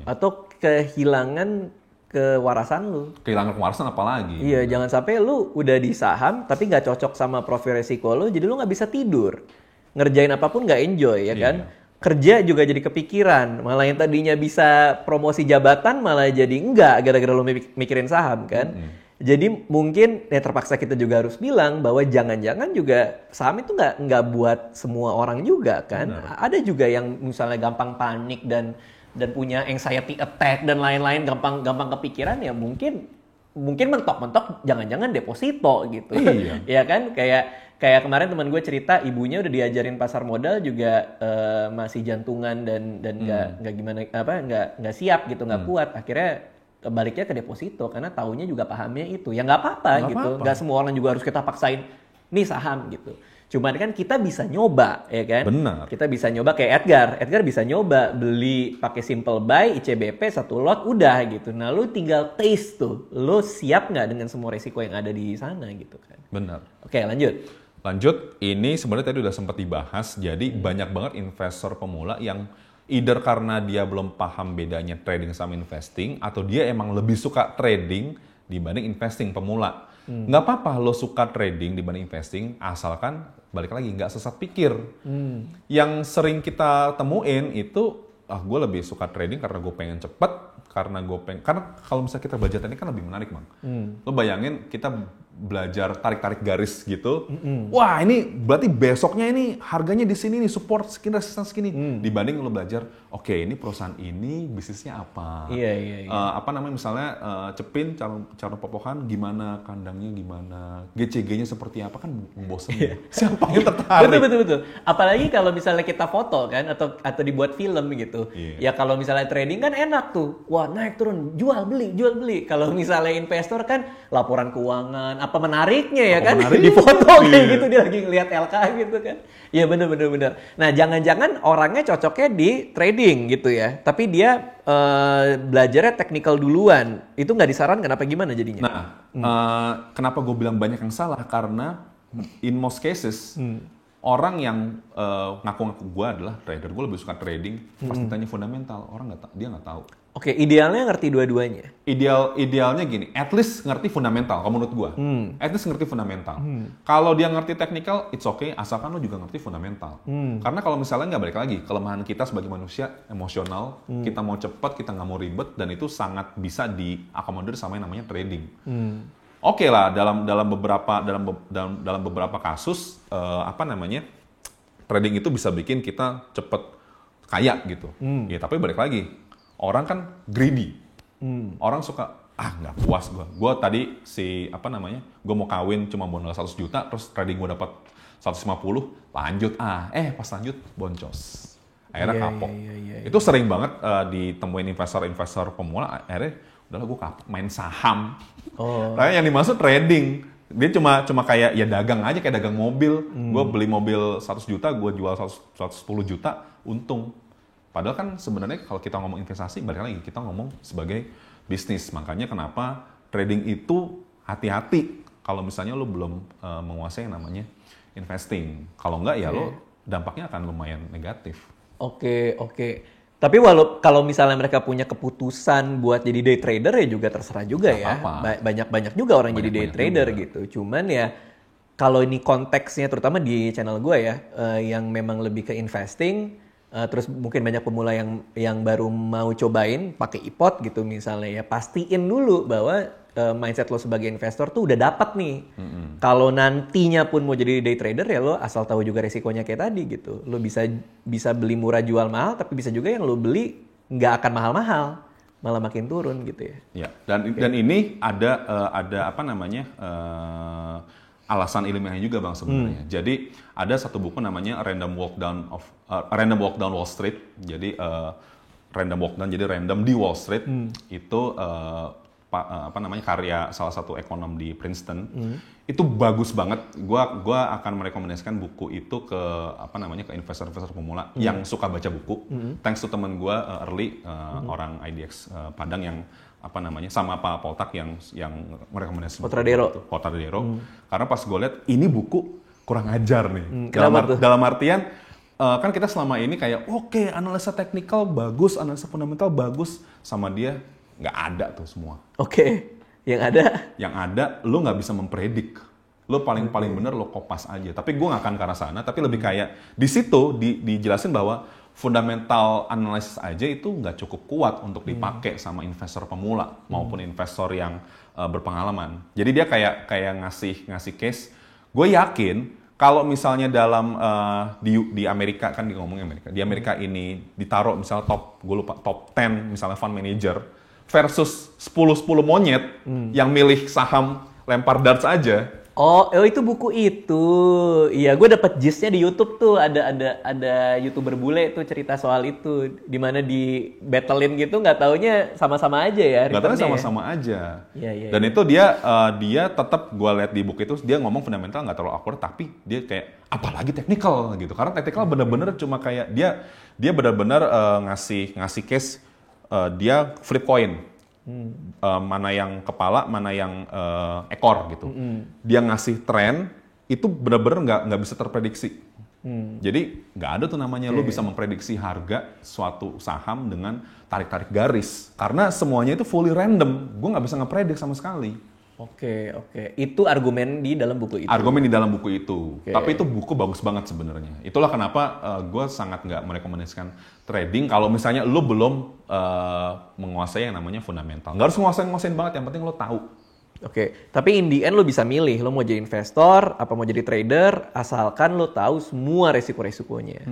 Speaker 1: Atau kehilangan kewarasan lo.
Speaker 2: Kehilangan kewarasan apalagi.
Speaker 1: Iya, jangan sampai lo udah di saham tapi nggak cocok sama profil resiko lo, jadi lo nggak bisa tidur. Ngerjain apapun nggak enjoy ya kan. Kerja juga jadi kepikiran, malah yang tadinya bisa promosi jabatan malah jadi enggak gara-gara lo mikirin saham kan. Jadi mungkin terpaksa kita juga harus bilang bahwa jangan-jangan juga saham itu nggak buat semua orang juga kan. Ada juga yang misalnya gampang panik dan punya anxiety attack dan lain-lain, gampang kepikiran ya mungkin mentok-mentok jangan-jangan deposito gitu.
Speaker 2: Iya.
Speaker 1: Ya kan kayak kemarin teman gue cerita ibunya udah diajarin pasar modal juga masih jantungan dan nggak siap gitu, nggak kuat, akhirnya baliknya ke deposito karena taunya juga pahamnya itu ya nggak apa-apa gitu, nggak semua orang juga harus kita paksain nih saham gitu. Cuman kan kita bisa nyoba ya kan.
Speaker 2: Benar.
Speaker 1: Kita bisa nyoba kayak Edgar bisa nyoba beli pakai simple buy ICBP 1 lot udah gitu. Nah lu tinggal taste tuh, lu siap nggak dengan semua resiko yang ada di sana gitu kan.
Speaker 2: Benar.
Speaker 1: Oke, lanjut, ini sebenarnya tadi udah sempat dibahas, jadi banyak banget investor pemula yang either karena dia belum paham bedanya trading sama investing, atau dia emang lebih suka trading dibanding investing pemula. Nggak apa-apa lo suka trading dibanding investing, asalkan balik lagi nggak sesat pikir. Yang sering kita temuin itu
Speaker 2: gue lebih suka trading karena gue pengen cepet, karena kalau misalnya kita belajar teknik kan lebih menarik bang. Lo bayangin kita belajar tarik garis gitu, wah ini berarti besoknya ini harganya di sini nih, support segini, resistance segini, dibanding lo belajar, oke, ini perusahaan ini bisnisnya apa, apa namanya misalnya Cepin cara popokan gimana, kandangnya gimana, GCG-nya seperti apa, kan membosankan. Siapa yang tertarik?
Speaker 1: Betul. Apalagi kalau misalnya kita foto kan atau dibuat film gitu. Ya kalau misalnya trading kan enak tuh. Wah, naik turun, jual beli. Kalau misalnya investor kan laporan keuangan, apa menariknya ya kan? Di foto kayak gitu dia lagi ngelihat LK gitu kan. Iya bener. Nah, jangan-jangan orangnya cocoknya di trading gitu ya. Tapi dia belajarnya technical duluan. Itu nggak disarankan apa gimana jadinya?
Speaker 2: Nah, kenapa gue bilang banyak yang salah? Karena in most cases orang yang ngaku-ngaku gue adalah trader, gue lebih suka trading. Pas ditanya fundamental, orang dia nggak tahu.
Speaker 1: Oke, idealnya ngerti dua-duanya.
Speaker 2: Idealnya gini, at least ngerti fundamental. Kalau menurut gue, at least ngerti fundamental. Kalau dia ngerti technical, it's okay. Asalkan lo juga ngerti fundamental. Karena kalau misalnya nggak, balik lagi, kelemahan kita sebagai manusia emosional, kita mau cepat, kita nggak mau ribet, dan itu sangat bisa diakomodir sama yang namanya trading. Oke lah, dalam beberapa kasus trading itu bisa bikin kita cepet kaya gitu. Ya tapi balik lagi, orang kan greedy. Orang suka nggak puas gue. Gue tadi gue mau kawin cuma modal 100 juta, terus trading gue dapat 150, lanjut pas lanjut boncos. Akhirnya kapok. Itu sering banget ditemuin investor pemula, akhirnya udahlah gue kapok main saham. Tapi yang dimaksud trading, dia cuma kayak ya dagang aja, kayak dagang mobil. Gue beli mobil 100 juta, gue jual 110 juta, untung. Padahal kan sebenarnya kalau kita ngomong investasi, balik lagi kita ngomong sebagai bisnis. Makanya kenapa trading itu hati-hati kalau misalnya lo belum menguasai yang namanya investing. Kalau enggak ya lo dampaknya akan lumayan negatif. Oke.
Speaker 1: Tapi kalau misalnya mereka punya keputusan buat jadi day trader ya juga terserah juga ya. Banyak juga orang jadi day trader juga. Gitu. Cuman ya kalau ini konteksnya terutama di channel gue ya, yang memang lebih ke investing, terus mungkin banyak pemula yang baru mau cobain pakai iPod gitu misalnya ya, pastiin dulu bahwa mindset lo sebagai investor tuh udah dapat nih. Kalau nantinya pun mau jadi day trader ya lo asal tahu juga resikonya kayak tadi gitu. Lo bisa beli murah jual mahal, tapi bisa juga yang lo beli nggak akan mahal-mahal, malah makin turun gitu ya.
Speaker 2: Ya, dan ini ada alasan ilmiahnya juga bang sebenarnya. Jadi ada satu buku namanya Random Walk Down Wall Street. Jadi random di Wall Street itu karya salah satu ekonom di Princeton. Itu bagus banget. Gua akan merekomendasikan buku itu ke investor-investor pemula yang suka baca buku. Thanks to teman gua Early, orang IDX Padang yang sama Pak Poltak yang merekomendasikan Potradero. Karena pas gue lihat ini buku kurang ajar nih. Dalam artian kan kita selama ini kayak analisa teknikal bagus, analisa fundamental bagus, sama dia nggak ada tuh semua. Yang ada lo nggak bisa mempredik. Lo paling bener lo kopas aja. Tapi gue nggak akan ke arah sana. Tapi lebih kayak di situ dijelasin bahwa fundamental analysis aja itu nggak cukup kuat untuk dipakai sama investor pemula maupun investor yang berpengalaman. Jadi dia kayak ngasih case. Gue yakin kalau misalnya di Amerika, kan ngomongin Amerika. Di Amerika ini ditaruh misalnya top 10 misalnya fund manager versus 10 monyet yang milih saham lempar darts aja.
Speaker 1: Oh itu buku itu. Iya, gue dapet gist-nya di YouTube tuh, ada YouTuber bule tuh cerita soal itu, di mana di battlein gitu, nggak taunya sama-sama aja ya.
Speaker 2: Nggak taunya sama-sama aja.
Speaker 1: Iya.
Speaker 2: Dan itu dia tetap, gue lihat di buku itu dia ngomong fundamental nggak terlalu akurat, tapi dia kayak apalagi technical gitu. Karena technical bener-bener cuma kayak dia bener-bener ngasih case, dia flip coin. Mana yang kepala, mana yang ekor gitu. Dia ngasih tren itu benar-benar nggak bisa terprediksi. Jadi nggak ada tuh namanya lo bisa memprediksi harga suatu saham dengan tarik-tarik garis, karena semuanya itu fully random. Gue nggak bisa ngepredik sama sekali.
Speaker 1: Oke. Itu argumen di dalam buku itu.
Speaker 2: Argumen di dalam buku itu.
Speaker 1: Oke.
Speaker 2: Tapi itu buku bagus banget sebenarnya. Itulah kenapa gue sangat nggak merekomendasikan trading kalau misalnya lo belum menguasai yang namanya fundamental. Nggak harus nguasain banget, yang penting lo tahu.
Speaker 1: Oke, tapi in the end lo bisa milih, lo mau jadi investor, apa mau jadi trader, asalkan lo tahu semua resiko-resikonya.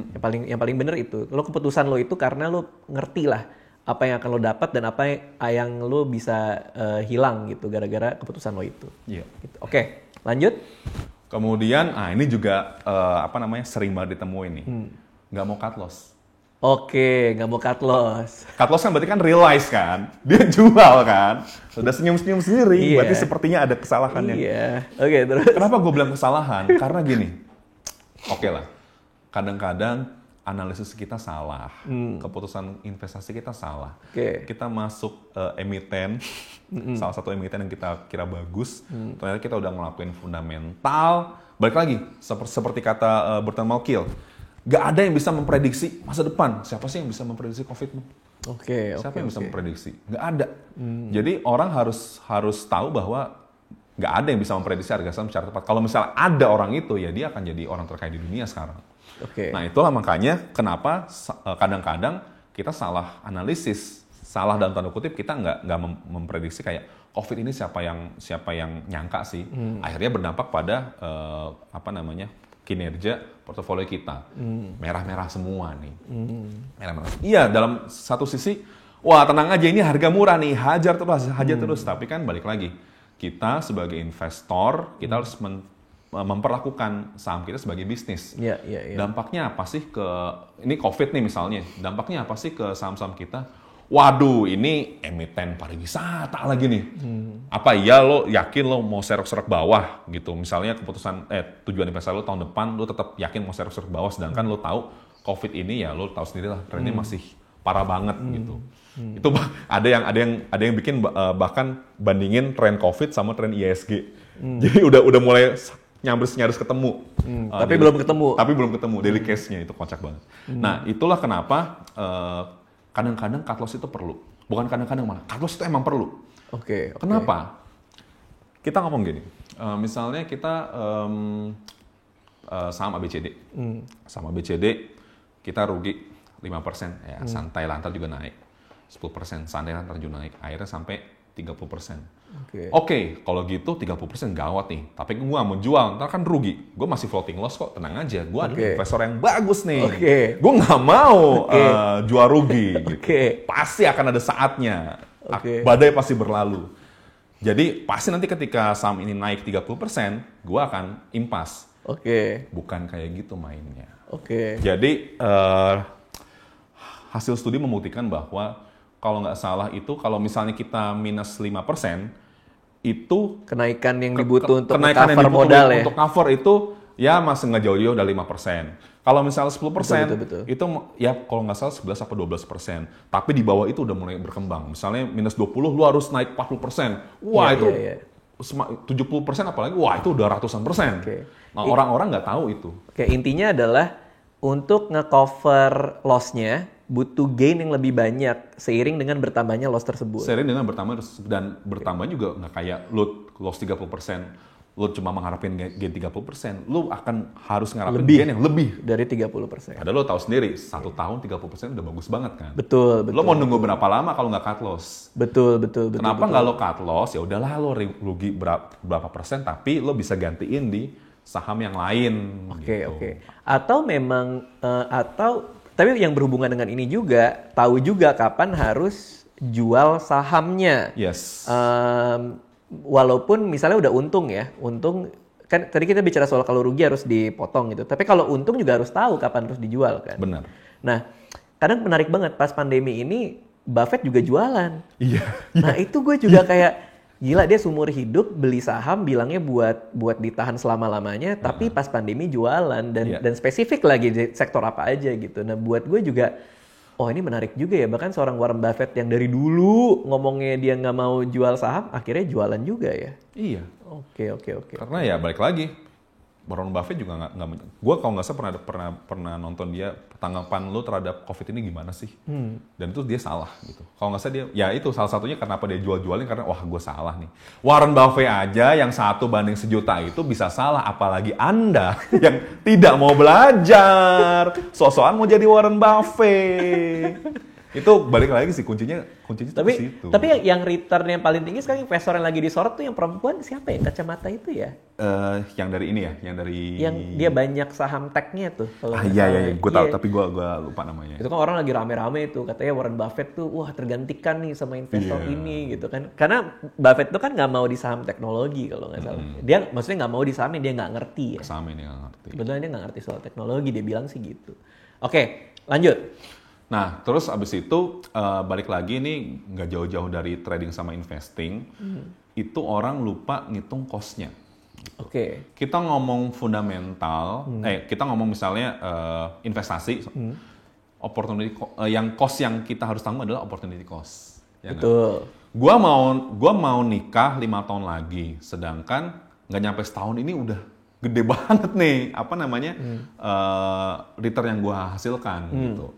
Speaker 1: Yang paling bener itu, lo keputusan lo itu karena lo ngerti lah apa yang akan lo dapat dan apa yang lo bisa hilang gitu gara-gara keputusan lo itu.
Speaker 2: Iya.
Speaker 1: Gitu. Oke, lanjut.
Speaker 2: Kemudian, ini juga sering banget ditemuin nih, nggak mau cut loss.
Speaker 1: Oke, nggak mau cut loss.
Speaker 2: Cut loss kan berarti kan realize kan, dia jual kan, udah senyum-senyum sendiri,
Speaker 1: Iya.
Speaker 2: berarti sepertinya ada kesalahannya.
Speaker 1: Iya. Oke, terus.
Speaker 2: Kenapa gue bilang kesalahan? Karena gini, oke lah, kadang-kadang analisis kita salah, keputusan investasi kita salah.
Speaker 1: Oke.
Speaker 2: Kita masuk emiten, salah satu emiten yang kita kira bagus, ternyata kita udah ngelakuin fundamental. Balik lagi, seperti kata Burton Malkiel, gak ada yang bisa memprediksi masa depan. Siapa sih yang bisa memprediksi COVID? Siapa yang bisa memprediksi? Gak ada. Jadi orang harus tahu bahwa gak ada yang bisa memprediksi harga saham secara tepat. Kalau misalnya ada orang itu, ya dia akan jadi orang terkaya di dunia sekarang. Nah itulah makanya kenapa kadang-kadang kita salah analisis, salah dalam tanda kutip, kita nggak memprediksi kayak COVID ini siapa yang nyangka sih. Akhirnya berdampak pada kinerja portofolio kita. Merah-merah semua nih. Merah-merah. Iya, dalam satu sisi, wah tenang aja ini harga murah nih, hajar terus. Tapi kan balik lagi, kita sebagai investor, kita harus memperlakukan saham kita sebagai bisnis.
Speaker 1: Iya.
Speaker 2: Dampaknya apa sih ini COVID nih misalnya, dampaknya apa sih ke saham-saham kita? Waduh, ini emiten pariwisata lagi nih. Apa iya lo yakin lo mau serok-serok bawah gitu? Misalnya keputusan tujuan investasi lo tahun depan lo tetap yakin mau serok-serok bawah, sedangkan lo tahu COVID ini ya lo tahu sendiri lah trennya masih parah banget gitu. Itu ada yang bikin bahkan bandingin tren COVID sama tren ISG. Jadi udah mulai nyaris ketemu.
Speaker 1: Tapi belum ketemu.
Speaker 2: Daily case-nya itu kocak banget. Nah, itulah kenapa kadang-kadang cut loss itu perlu. Bukan kadang-kadang malah, cut loss itu emang perlu.
Speaker 1: Oke.
Speaker 2: Kenapa? Kita ngomong gini, misalnya kita saham ABCD. Saham ABCD, kita rugi 5%. Ya, santai lah, ntar juga naik. 10%, santai lah, ntar juga naik. Akhirnya sampai 30%. Oke, kalau gitu 30% gawat nih. Tapi gue gak mau jual, ntar kan rugi. Gue masih floating loss kok, tenang aja. Gue adalah investor yang bagus nih. Gue gak mau jual rugi. Gitu. Pasti akan ada saatnya. Badai pasti berlalu. Jadi pasti nanti ketika saham ini naik 30%, gue akan impas. Bukan kayak gitu mainnya. Jadi hasil studi membuktikan bahwa kalau nggak salah itu, kalau misalnya kita minus 5%, itu
Speaker 1: kenaikan yang dibutuh untuk
Speaker 2: kenaikan
Speaker 1: cover modal ya?
Speaker 2: Untuk cover itu, ya masih nggak jauh-jauh dari 5%. Kalau misalnya 10%,
Speaker 1: betul.
Speaker 2: itu ya kalau nggak salah 11 atau 12%. Tapi di bawah itu udah mulai berkembang. Misalnya minus 20, lu harus naik 40%. Wah, itu 70% apalagi, wah itu udah ratusan persen. Nah, orang-orang nggak tahu itu.
Speaker 1: Intinya adalah untuk nge-cover loss-nya, butuh gain yang lebih banyak seiring dengan bertambahnya loss tersebut.
Speaker 2: Seiring dengan bertambah juga nggak kayak lu loss 30%, lu cuma mengharapin gain 30%, lu akan harus ngarapin gain yang lebih
Speaker 1: dari 30%.
Speaker 2: Padahal lu tahu sendiri, 1 tahun 30% udah bagus banget kan.
Speaker 1: Betul.
Speaker 2: Lu mau nunggu berapa lama kalau nggak cut loss?
Speaker 1: Betul.
Speaker 2: Kenapa nggak lo cut loss? Ya udahlah lo rugi berapa persen, tapi lo bisa gantiin di saham yang lain.
Speaker 1: Oke. Atau memang tapi yang berhubungan dengan ini juga, tahu juga kapan harus jual sahamnya.
Speaker 2: Yes.
Speaker 1: Walaupun misalnya udah untung kan tadi kita bicara soal kalau rugi harus dipotong gitu. Tapi kalau untung juga harus tahu kapan harus dijual kan.
Speaker 2: Benar.
Speaker 1: Nah, kadang menarik banget pas pandemi ini Buffett juga jualan.
Speaker 2: Iya.
Speaker 1: Nah itu gue juga kayak gila, dia seumur hidup beli saham bilangnya buat ditahan selama-lamanya, tapi pas pandemi jualan dan spesifik lagi di sektor apa aja gitu. Nah buat gue juga, oh ini menarik juga ya, bahkan seorang Warren Buffett yang dari dulu ngomongnya dia nggak mau jual saham, akhirnya jualan juga ya.
Speaker 2: Iya.
Speaker 1: Oke.
Speaker 2: Karena ya balik lagi, Warren Buffett juga gue kalau nggak salah pernah nonton dia, tanggapan lu terhadap COVID ini gimana sih? Dan itu dia salah gitu. Kalau nggak salah dia, ya itu salah satunya kenapa dia jual-jualin karena wah gue salah nih. Warren Buffett aja yang 1:1 juta itu bisa salah, apalagi Anda yang tidak mau belajar, sok-sokan mau jadi Warren Buffett. Itu balik lagi sih kuncinya
Speaker 1: tapi
Speaker 2: situ.
Speaker 1: Tapi yang return yang paling tinggi sekarang investor yang lagi disorot tuh yang perempuan siapa ya, kacamata itu ya?
Speaker 2: Yang dari ini ya, yang
Speaker 1: dia banyak saham tech-nya tuh.
Speaker 2: Iya, gue tahu tapi gue lupa namanya.
Speaker 1: Itu kan orang lagi rame-rame tuh katanya Warren Buffett tuh wah tergantikan nih sama investor ini gitu kan. Karena Buffett tuh kan nggak mau di saham teknologi kalau nggak salah. Dia maksudnya nggak mau di saham yang dia nggak ngerti ya.
Speaker 2: Saham ini nggak ngerti.
Speaker 1: Kebetulan dia nggak ngerti soal teknologi, dia bilang sih gitu. Oke, lanjut.
Speaker 2: Nah, terus abis itu balik lagi nih nggak jauh-jauh dari trading sama investing, itu orang lupa ngitung cost-nya.
Speaker 1: Oke.
Speaker 2: Kita ngomong fundamental, kita ngomong misalnya investasi, opportunity yang cost yang kita harus tanggung adalah opportunity cost. Ya
Speaker 1: betul.
Speaker 2: Gua mau nikah 5 tahun lagi, sedangkan nggak nyampe setahun ini udah gede banget nih, return yang gua hasilkan gitu.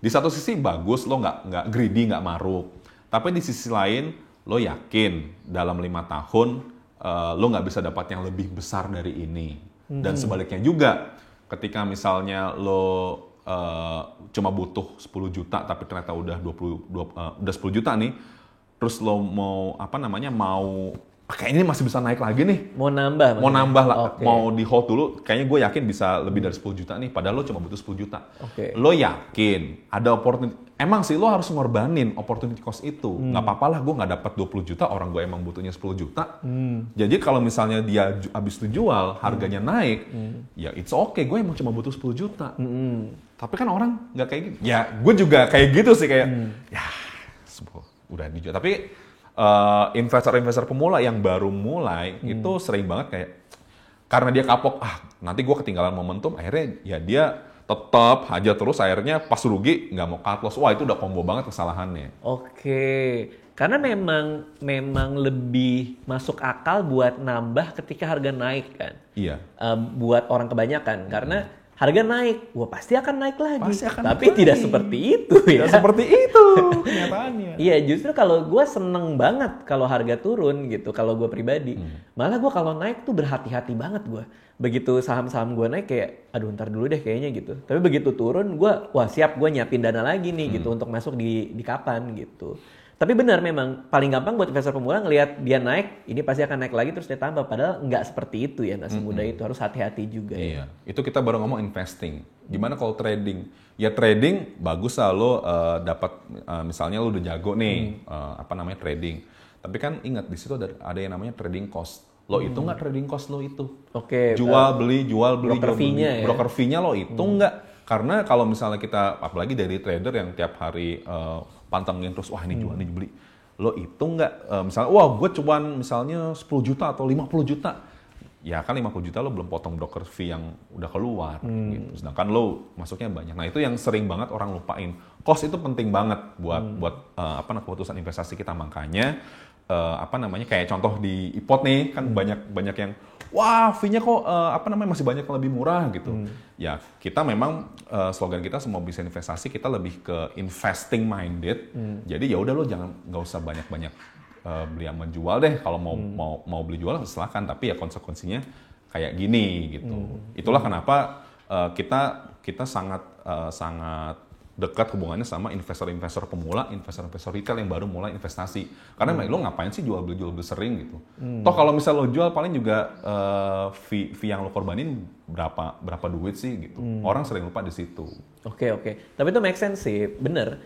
Speaker 2: Di satu sisi bagus, lo nggak greedy, nggak maruk. Tapi di sisi lain, lo yakin dalam 5 tahun lo nggak bisa dapat yang lebih besar dari ini. Dan sebaliknya juga, ketika misalnya lo cuma butuh 10 juta, tapi ternyata udah 10 juta nih, terus lo mau kayaknya ini masih bisa naik lagi nih.
Speaker 1: Mau nambah
Speaker 2: lah, mau di hold dulu. Kayaknya gue yakin bisa lebih dari 10 juta nih. Padahal lo cuma butuh 10 juta. Lo yakin ada opportunity. Emang sih lo harus ngorbanin opportunity cost itu. Nggak apa-apa lah gue nggak dapat 20 juta, orang gue emang butuhnya 10 juta. Jadi kalau misalnya dia abis itu jual, harganya naik, ya it's okay. Gue emang cuma butuh 10 juta. Tapi kan orang nggak kayak gitu. Ya gue juga kayak gitu sih. Kayak, udah dijual. Tapi investor-investor pemula yang baru mulai itu sering banget kayak karena dia kapok nanti gue ketinggalan momentum, akhirnya ya dia tetap aja terus, akhirnya pas rugi nggak mau cut loss. Wah itu udah combo banget kesalahannya.
Speaker 1: Karena memang lebih masuk akal buat nambah ketika harga naik kan.
Speaker 2: Iya.
Speaker 1: Buat orang kebanyakan karena harga naik, wah pasti akan naik lagi. Tapi
Speaker 2: naik
Speaker 1: tidak
Speaker 2: lagi.
Speaker 1: Seperti itu ya.
Speaker 2: Tidak seperti itu kenyataannya.
Speaker 1: Iya, justru kalau gue seneng banget kalau harga turun gitu, kalau gue pribadi. Malah gue kalau naik tuh berhati-hati banget gue. Begitu saham-saham gue naik kayak, aduh ntar dulu deh kayaknya gitu. Tapi begitu turun gue, wah siap gue nyiapin dana lagi nih gitu untuk masuk di kapan gitu. Tapi benar memang paling gampang buat investor pemula ngelihat dia naik, ini pasti akan naik lagi terus dia tambah. Padahal nggak seperti itu ya, nggak semudah itu, harus hati-hati juga.
Speaker 2: Iya, itu kita baru ngomong investing. Gimana kalau trading? Ya trading bagus lah lo dapat misalnya lo udah jago nih trading. Tapi kan ingat di situ ada yang namanya trading cost. Lo itu nggak trading cost lo itu? Jual beli.
Speaker 1: Broker fee-nya ya?
Speaker 2: Broker fee-nya lo itu nggak. Karena kalau misalnya kita, apalagi dari trader yang tiap hari pantengin terus, wah ini jual, ini beli. Lo itu nggak, misalnya, wah gue cuman misalnya 10 juta atau 50 juta. Ya kan 50 juta lo belum potong broker fee yang udah keluar. Gitu. Sedangkan lo masuknya banyak. Nah itu yang sering banget orang lupain. Cost itu penting banget buat keputusan investasi kita. Makanya, kayak contoh di iPod nih, kan banyak yang, wah fee-nya kok masih banyak yang lebih murah gitu. Ya kita memang slogan kita semua bisa investasi, kita lebih ke investing minded. Jadi ya udah lo nggak usah banyak beli sama jual deh. Kalau mau beli jual silakan, tapi ya konsekuensinya kayak gini gitu. Itulah kenapa kita sangat dekat hubungannya sama investor-investor pemula, investor-investor retail yang baru mulai investasi. Karena lo ngapain sih jual beli sering gitu. Toh kalau misal lo jual paling juga fee yang lo korbanin berapa duit sih gitu. Orang sering lupa di situ.
Speaker 1: Oke. Tapi itu make sense sih, bener.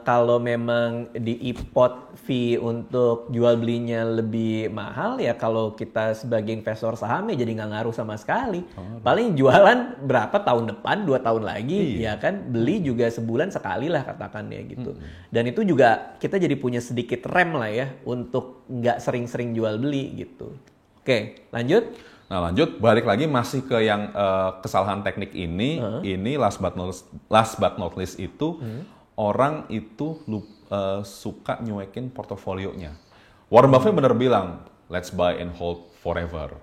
Speaker 1: Kalau memang di iPod fee untuk jual belinya lebih mahal, ya kalau kita sebagai investor saham ya jadi nggak ngaruh sama sekali. Paling jualan berapa tahun depan, 2 tahun lagi, ya kan, beli juga sebulan sekali lah katakan ya gitu. Dan itu juga kita jadi punya sedikit rem lah ya untuk nggak sering-sering jual beli gitu. Oke, lanjut.
Speaker 2: Nah lanjut, balik lagi masih ke yang kesalahan teknik ini. Ini last but not least itu orang itu suka nyuekin portofolionya. Warren Buffett bener bilang, let's buy and hold forever.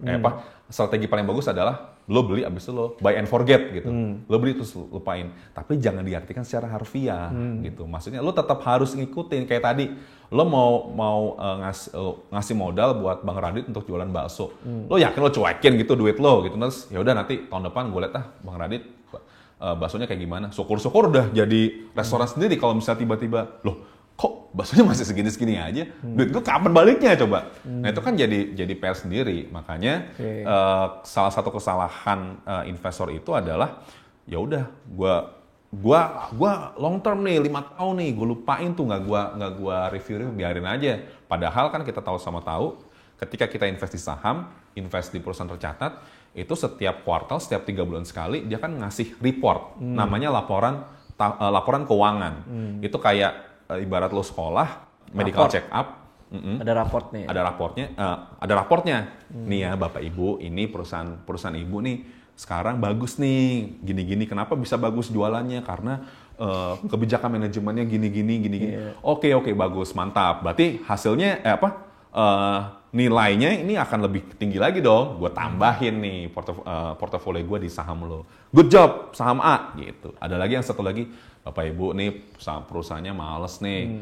Speaker 2: Strategi paling bagus adalah lo beli abis itu lo buy and forget gitu. Lo beli terus lupain. Tapi jangan diartikan secara harfiah gitu. Maksudnya lo tetap harus ngikutin kayak tadi. Lo mau ngasih modal buat Bang Radit untuk jualan bakso. Lo yakin lo cuekin gitu duit lo gitu. Terus ya udah nanti tahun depan gue liat Bang Radit baksonya kayak gimana. Syukur-syukur udah jadi restoran sendiri kalau misalnya tiba-tiba loh kok baksonya masih segini-segini aja, duit gue kapan baliknya coba? Nah itu kan jadi PR sendiri, makanya salah satu kesalahan investor itu adalah ya udah gue long term nih 5 tahun nih gue lupain tuh nggak gue review biarin aja. Padahal kan kita tahu ketika kita invest di saham, invest di perusahaan tercatat itu setiap kuartal, setiap 3 bulan sekali dia kan ngasih report, namanya laporan keuangan. Itu kayak ibarat lo sekolah, medical check up,
Speaker 1: ada raportnya.
Speaker 2: Ada raportnya. Nih ya Bapak Ibu, ini perusahaan Ibu nih sekarang bagus nih, gini-gini. Kenapa bisa bagus jualannya? Karena kebijakan manajemennya gini-gini. Oke, bagus, mantap. Berarti hasilnya nilainya ini akan lebih tinggi lagi dong. Gue tambahin nih portofolio gue di saham lo. Good job, saham A gitu. Ada lagi yang satu lagi, Bapak Ibu nih perusahaannya males nih,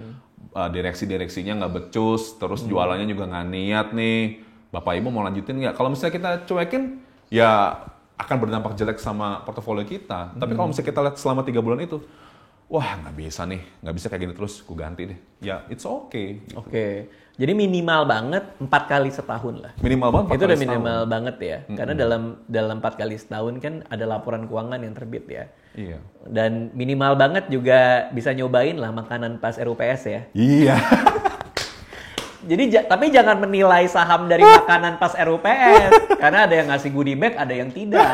Speaker 2: direksinya nggak becus, terus jualannya juga nggak niat nih. Bapak Ibu mau lanjutin nggak? Kalau misalnya kita cuekin, ya akan berdampak jelek sama portofolio kita. Tapi kalau misalnya kita lihat selama 3 bulan itu, wah nggak bisa kayak gini terus, gue ganti deh. Ya it's okay. Gitu.
Speaker 1: Oke. Jadi minimal banget 4 kali setahun lah.
Speaker 2: Minimal banget 4 kali setahun.
Speaker 1: Itu udah minimal banget ya. Karena dalam 4 kali setahun kan ada laporan keuangan yang terbit ya.
Speaker 2: Iya.
Speaker 1: Dan minimal banget juga bisa nyobain lah makanan pas RUPS ya.
Speaker 2: Iya.
Speaker 1: Jadi tapi jangan menilai saham dari makanan pas RUPS. Karena ada yang ngasih goodie bag, ada yang tidak.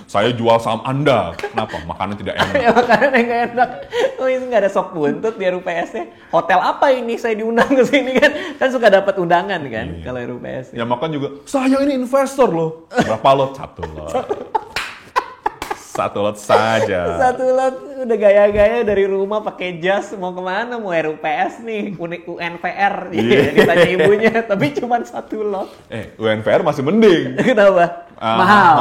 Speaker 2: Saya jual saham Anda. Kenapa? Makanan tidak enak.
Speaker 1: Ya, makanan yang gak enak. Oh ini nggak ada sop buntut di RUPS-nya. Hotel apa ini saya diundang ke sini kan? Kan suka dapat undangan kan kalau RUPS.
Speaker 2: Ya makan juga, saya ini investor loh. Berapa lot? 1 lot. 1 lot saja.
Speaker 1: 1 lot udah gaya-gaya dari rumah pakai jas mau kemana? Mau RUPS nih, UNVR. Ditanya ibunya, tapi cuma 1 lot.
Speaker 2: UNVR masih mending.
Speaker 1: Kenapa? Mahal.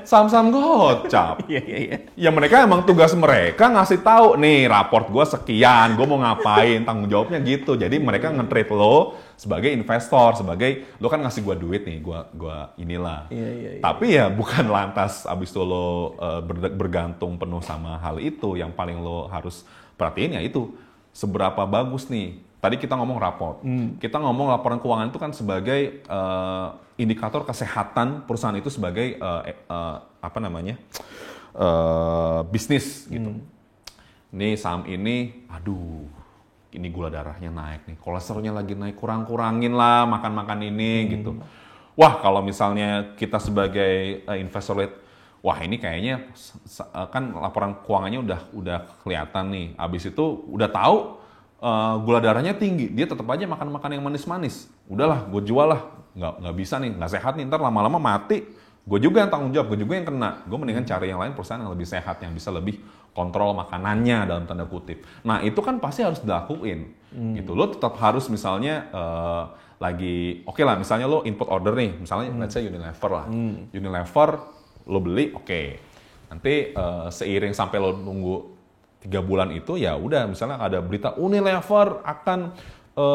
Speaker 2: Saham-saham gocap.
Speaker 1: Iya.
Speaker 2: Ya mereka emang tugas mereka ngasih tahu nih raport gue sekian, gue mau ngapain, tanggung jawabnya gitu. Jadi mereka nge-treat lo sebagai investor, sebagai lo kan ngasih gue duit nih, gue inilah.
Speaker 1: Iya.
Speaker 2: Tapi ya bukan lantas abis itu lo bergantung penuh sama hal itu. Yang paling lo harus perhatiin ya itu seberapa bagus nih. Tadi kita ngomong raport, kita ngomong laporan keuangan itu kan sebagai indikator kesehatan perusahaan itu sebagai bisnis gitu. Ini saham ini, aduh, ini gula darahnya naik nih, kolesterolnya lagi naik, kurangin lah makan ini gitu. Wah kalau misalnya kita sebagai investor lihat, wah ini kayaknya kan laporan keuangannya udah kelihatan nih, abis itu udah tahu. Gula darahnya tinggi, dia tetap aja makan yang manis-manis. Udahlah, gue jual lah. Nggak bisa nih, nggak sehat nih. Ntar lama-lama mati. Gue juga yang tanggung jawab, gue juga yang kena. Gue mendingan cari yang lain, perusahaan yang lebih sehat, yang bisa lebih kontrol makanannya dalam tanda kutip. Nah itu kan pasti harus dilakuin. Gitu. Lo tetap harus misalnya oke lah, misalnya lo input order nih, misalnya let's say Unilever lah. Unilever lo beli, oke. Nanti seiring sampai lo nunggu 3 bulan itu ya udah misalnya ada berita Unilever akan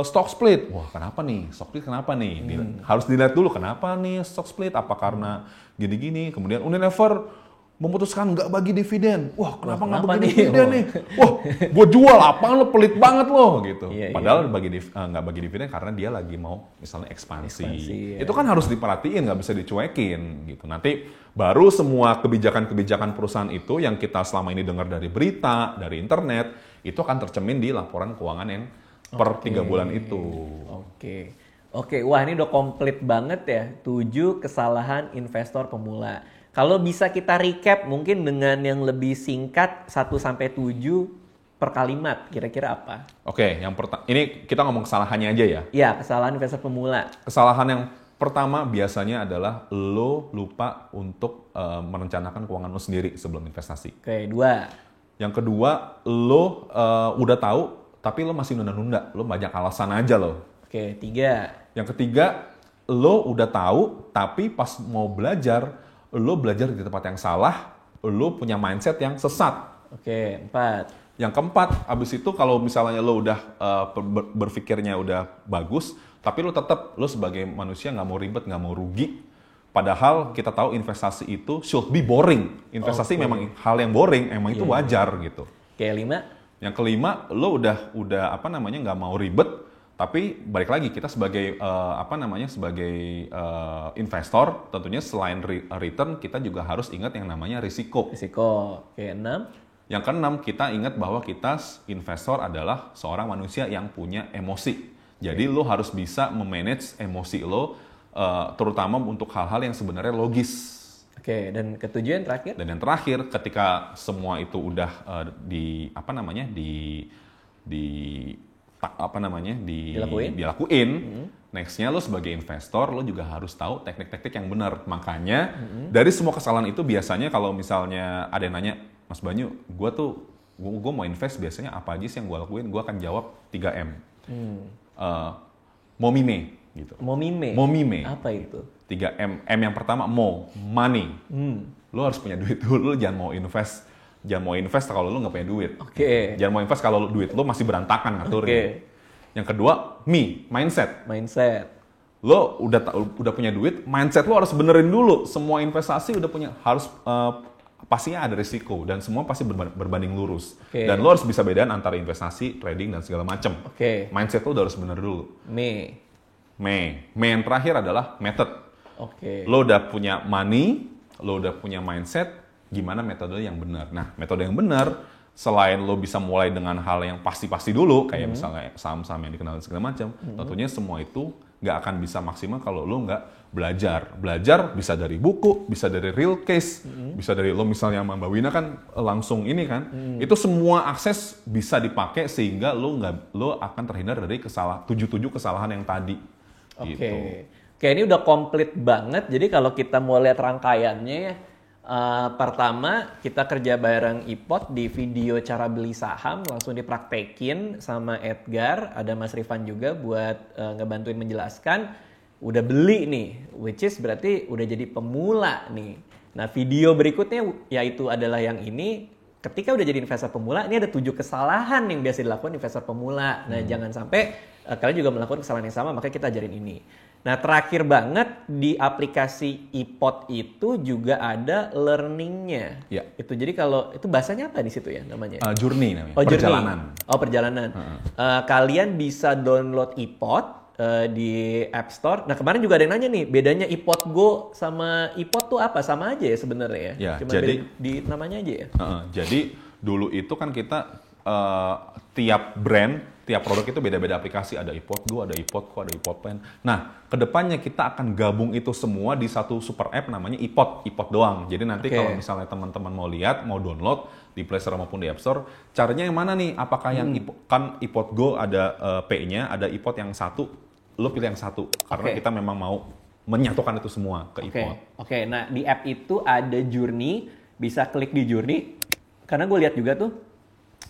Speaker 2: stock split. Wah kenapa nih? Stock split kenapa nih? Harus dilihat dulu kenapa nih stock split? Apa karena gini-gini? Kemudian Unilever memutuskan nggak bagi dividen. Wah kenapa nggak bagi dividen nih? Wah gue jual apaan lo pelit banget lo gitu. Padahal nggak bagi dividen karena dia lagi mau misalnya ekspansi. Itu kan harus diperhatiin, nggak bisa dicuekin gitu. Nanti baru semua kebijakan-kebijakan perusahaan itu yang kita selama ini dengar dari berita, dari internet, itu akan tercermin di laporan keuangan yang per 3 bulan itu.
Speaker 1: Oke, wah ini udah komplit banget ya. 7 kesalahan investor pemula. Kalau bisa kita recap mungkin dengan yang lebih singkat 1-7 per kalimat, kira-kira apa?
Speaker 2: Oke, yang ini kita ngomong kesalahannya aja ya?
Speaker 1: Iya, kesalahan investor pemula.
Speaker 2: Kesalahan yang pertama biasanya adalah lo lupa untuk merencanakan keuangan lo sendiri sebelum investasi.
Speaker 1: Oke, 2.
Speaker 2: Yang kedua, lo udah tahu tapi lo masih nunda-nunda, lo banyak alasan aja lo.
Speaker 1: Oke, 3.
Speaker 2: Yang ketiga, lo udah tahu, tapi pas mau belajar, lo belajar di tempat yang salah, lo punya mindset yang sesat.
Speaker 1: Oke, 4.
Speaker 2: Yang keempat, abis itu kalau misalnya lo udah berpikirnya udah bagus, tapi lo tetap, lo sebagai manusia nggak mau ribet, nggak mau rugi. Padahal kita tahu investasi itu should be boring. Investasi memang hal yang boring, emang itu wajar gitu.
Speaker 1: Oke, 5.
Speaker 2: Yang kelima, lo udah nggak mau ribet, tapi balik lagi kita sebagai sebagai investor, tentunya selain return kita juga harus ingat yang namanya risiko.
Speaker 1: Risiko. Oke, 6.
Speaker 2: Yang keenam, kita ingat bahwa kita investor adalah seorang manusia yang punya emosi. Jadi lo harus bisa memanage emosi lo, terutama untuk hal-hal yang sebenarnya logis.
Speaker 1: Oke, dan ketujuh yang terakhir?
Speaker 2: Dan yang terakhir, ketika semua itu udah dilakuin, nextnya lo sebagai investor lo juga harus tahu teknik-teknik yang benar. Makanya dari semua kesalahan itu biasanya kalau misalnya ada yang nanya, Mas Banyu, gue mau invest biasanya apa aja sih yang gue lakuin? Gue akan jawab 3M. Momime gitu. Momime.
Speaker 1: Apa itu?
Speaker 2: 3M. M yang pertama money. Lo harus punya duit dulu, lo jangan mau invest kalau lo nggak punya duit.
Speaker 1: Oke.
Speaker 2: Jangan mau invest kalau duit lo masih berantakan ngaturnya. Yang kedua, mindset. Lo udah punya duit, mindset lo harus benerin dulu. Semua investasi pastinya ada risiko dan semua pasti berbanding lurus. Dan lo harus bisa bedain antara investasi, trading dan segala macam. Mindset lo udah harus bener dulu. Yang terakhir adalah method. Lo udah punya money, lo udah punya mindset, gimana metode yang benar. Nah, metode yang benar selain lo bisa mulai dengan hal yang pasti-pasti dulu, kayak misalnya saham-saham yang dikenal dan segala macam, tentunya semua itu nggak akan bisa maksimal kalau lo nggak belajar. Belajar bisa dari buku, bisa dari real case, bisa dari lo misalnya sama Mbak Wina kan langsung ini kan, itu semua akses bisa dipakai sehingga lo akan terhindar dari 7 kesalahan yang tadi.
Speaker 1: Oke, ini udah komplit banget. Jadi kalau kita mau lihat rangkaiannya ya, pertama kita kerja bareng Ipot di video cara beli saham, langsung dipraktekin sama Edgar, ada Mas Rifan juga buat ngebantuin menjelaskan. Udah beli nih, which is berarti udah jadi pemula nih. Nah, video berikutnya yaitu adalah yang ini. Ketika udah jadi investor pemula, ini ada 7 kesalahan yang biasa dilakukan investor pemula. Nah, jangan sampai kalian juga melakukan kesalahan yang sama, makanya kita ajarin ini. Nah, terakhir banget di aplikasi Ipot itu juga ada learning-nya. Itu jadi kalau itu bahasanya apa di situ ya namanya?
Speaker 2: Journey namanya.
Speaker 1: Perjalanan. Perjalanan. Kalian bisa download Ipot di App Store. Nah, kemarin juga ada yang nanya nih, bedanya Ipot Go sama Ipot tuh apa? Sama aja ya sebenarnya ya? Cuma jadi di namanya aja ya?
Speaker 2: Jadi dulu itu kan kita tiap brand, tiap produk itu beda-beda aplikasi. Ada Ipot Go, ada Ipot Co, ada Ipot Pen. Nah, kedepannya kita akan gabung itu semua di satu super app namanya Ipot doang. Jadi nanti kalau misalnya teman-teman mau lihat, mau download di Play Store maupun di App Store, caranya yang mana nih? Apakah yang Ipot Go ada P-nya, ada Ipot yang satu, lo pilih yang satu. Karena kita memang mau menyatukan itu semua ke Ipot.
Speaker 1: Nah di app itu ada journey, bisa klik di journey. Karena gue lihat juga tuh,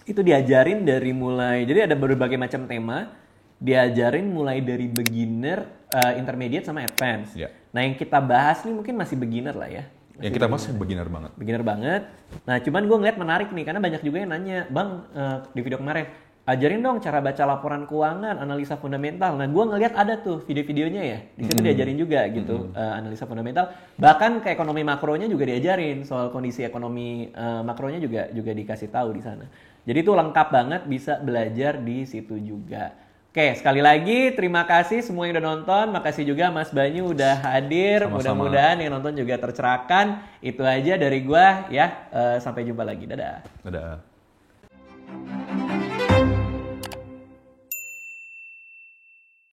Speaker 1: itu diajarin dari mulai, jadi ada berbagai macam tema, diajarin mulai dari beginner, intermediate sama advance. Nah yang kita bahas nih mungkin masih beginner lah ya.
Speaker 2: Yang kita masih beginner banget.
Speaker 1: Beginner banget. Nah cuman gue ngeliat menarik nih, karena banyak juga yang nanya, Bang di video kemarin, ajarin dong cara baca laporan keuangan, analisa fundamental. Nah, gue ngelihat ada tuh video-videonya ya. Di situ diajarin juga gitu, analisa fundamental. Bahkan ke ekonomi makronya juga diajarin, soal kondisi ekonomi makronya juga dikasih tahu di sana. Jadi itu lengkap banget, bisa belajar di situ juga. Oke, sekali lagi terima kasih semua yang udah nonton. Makasih juga Mas Banyu udah hadir.
Speaker 2: Sama-sama.
Speaker 1: Mudah-mudahan yang nonton juga tercerahkan. Itu aja dari gue ya. Sampai jumpa lagi. Dadah.
Speaker 2: Dadah.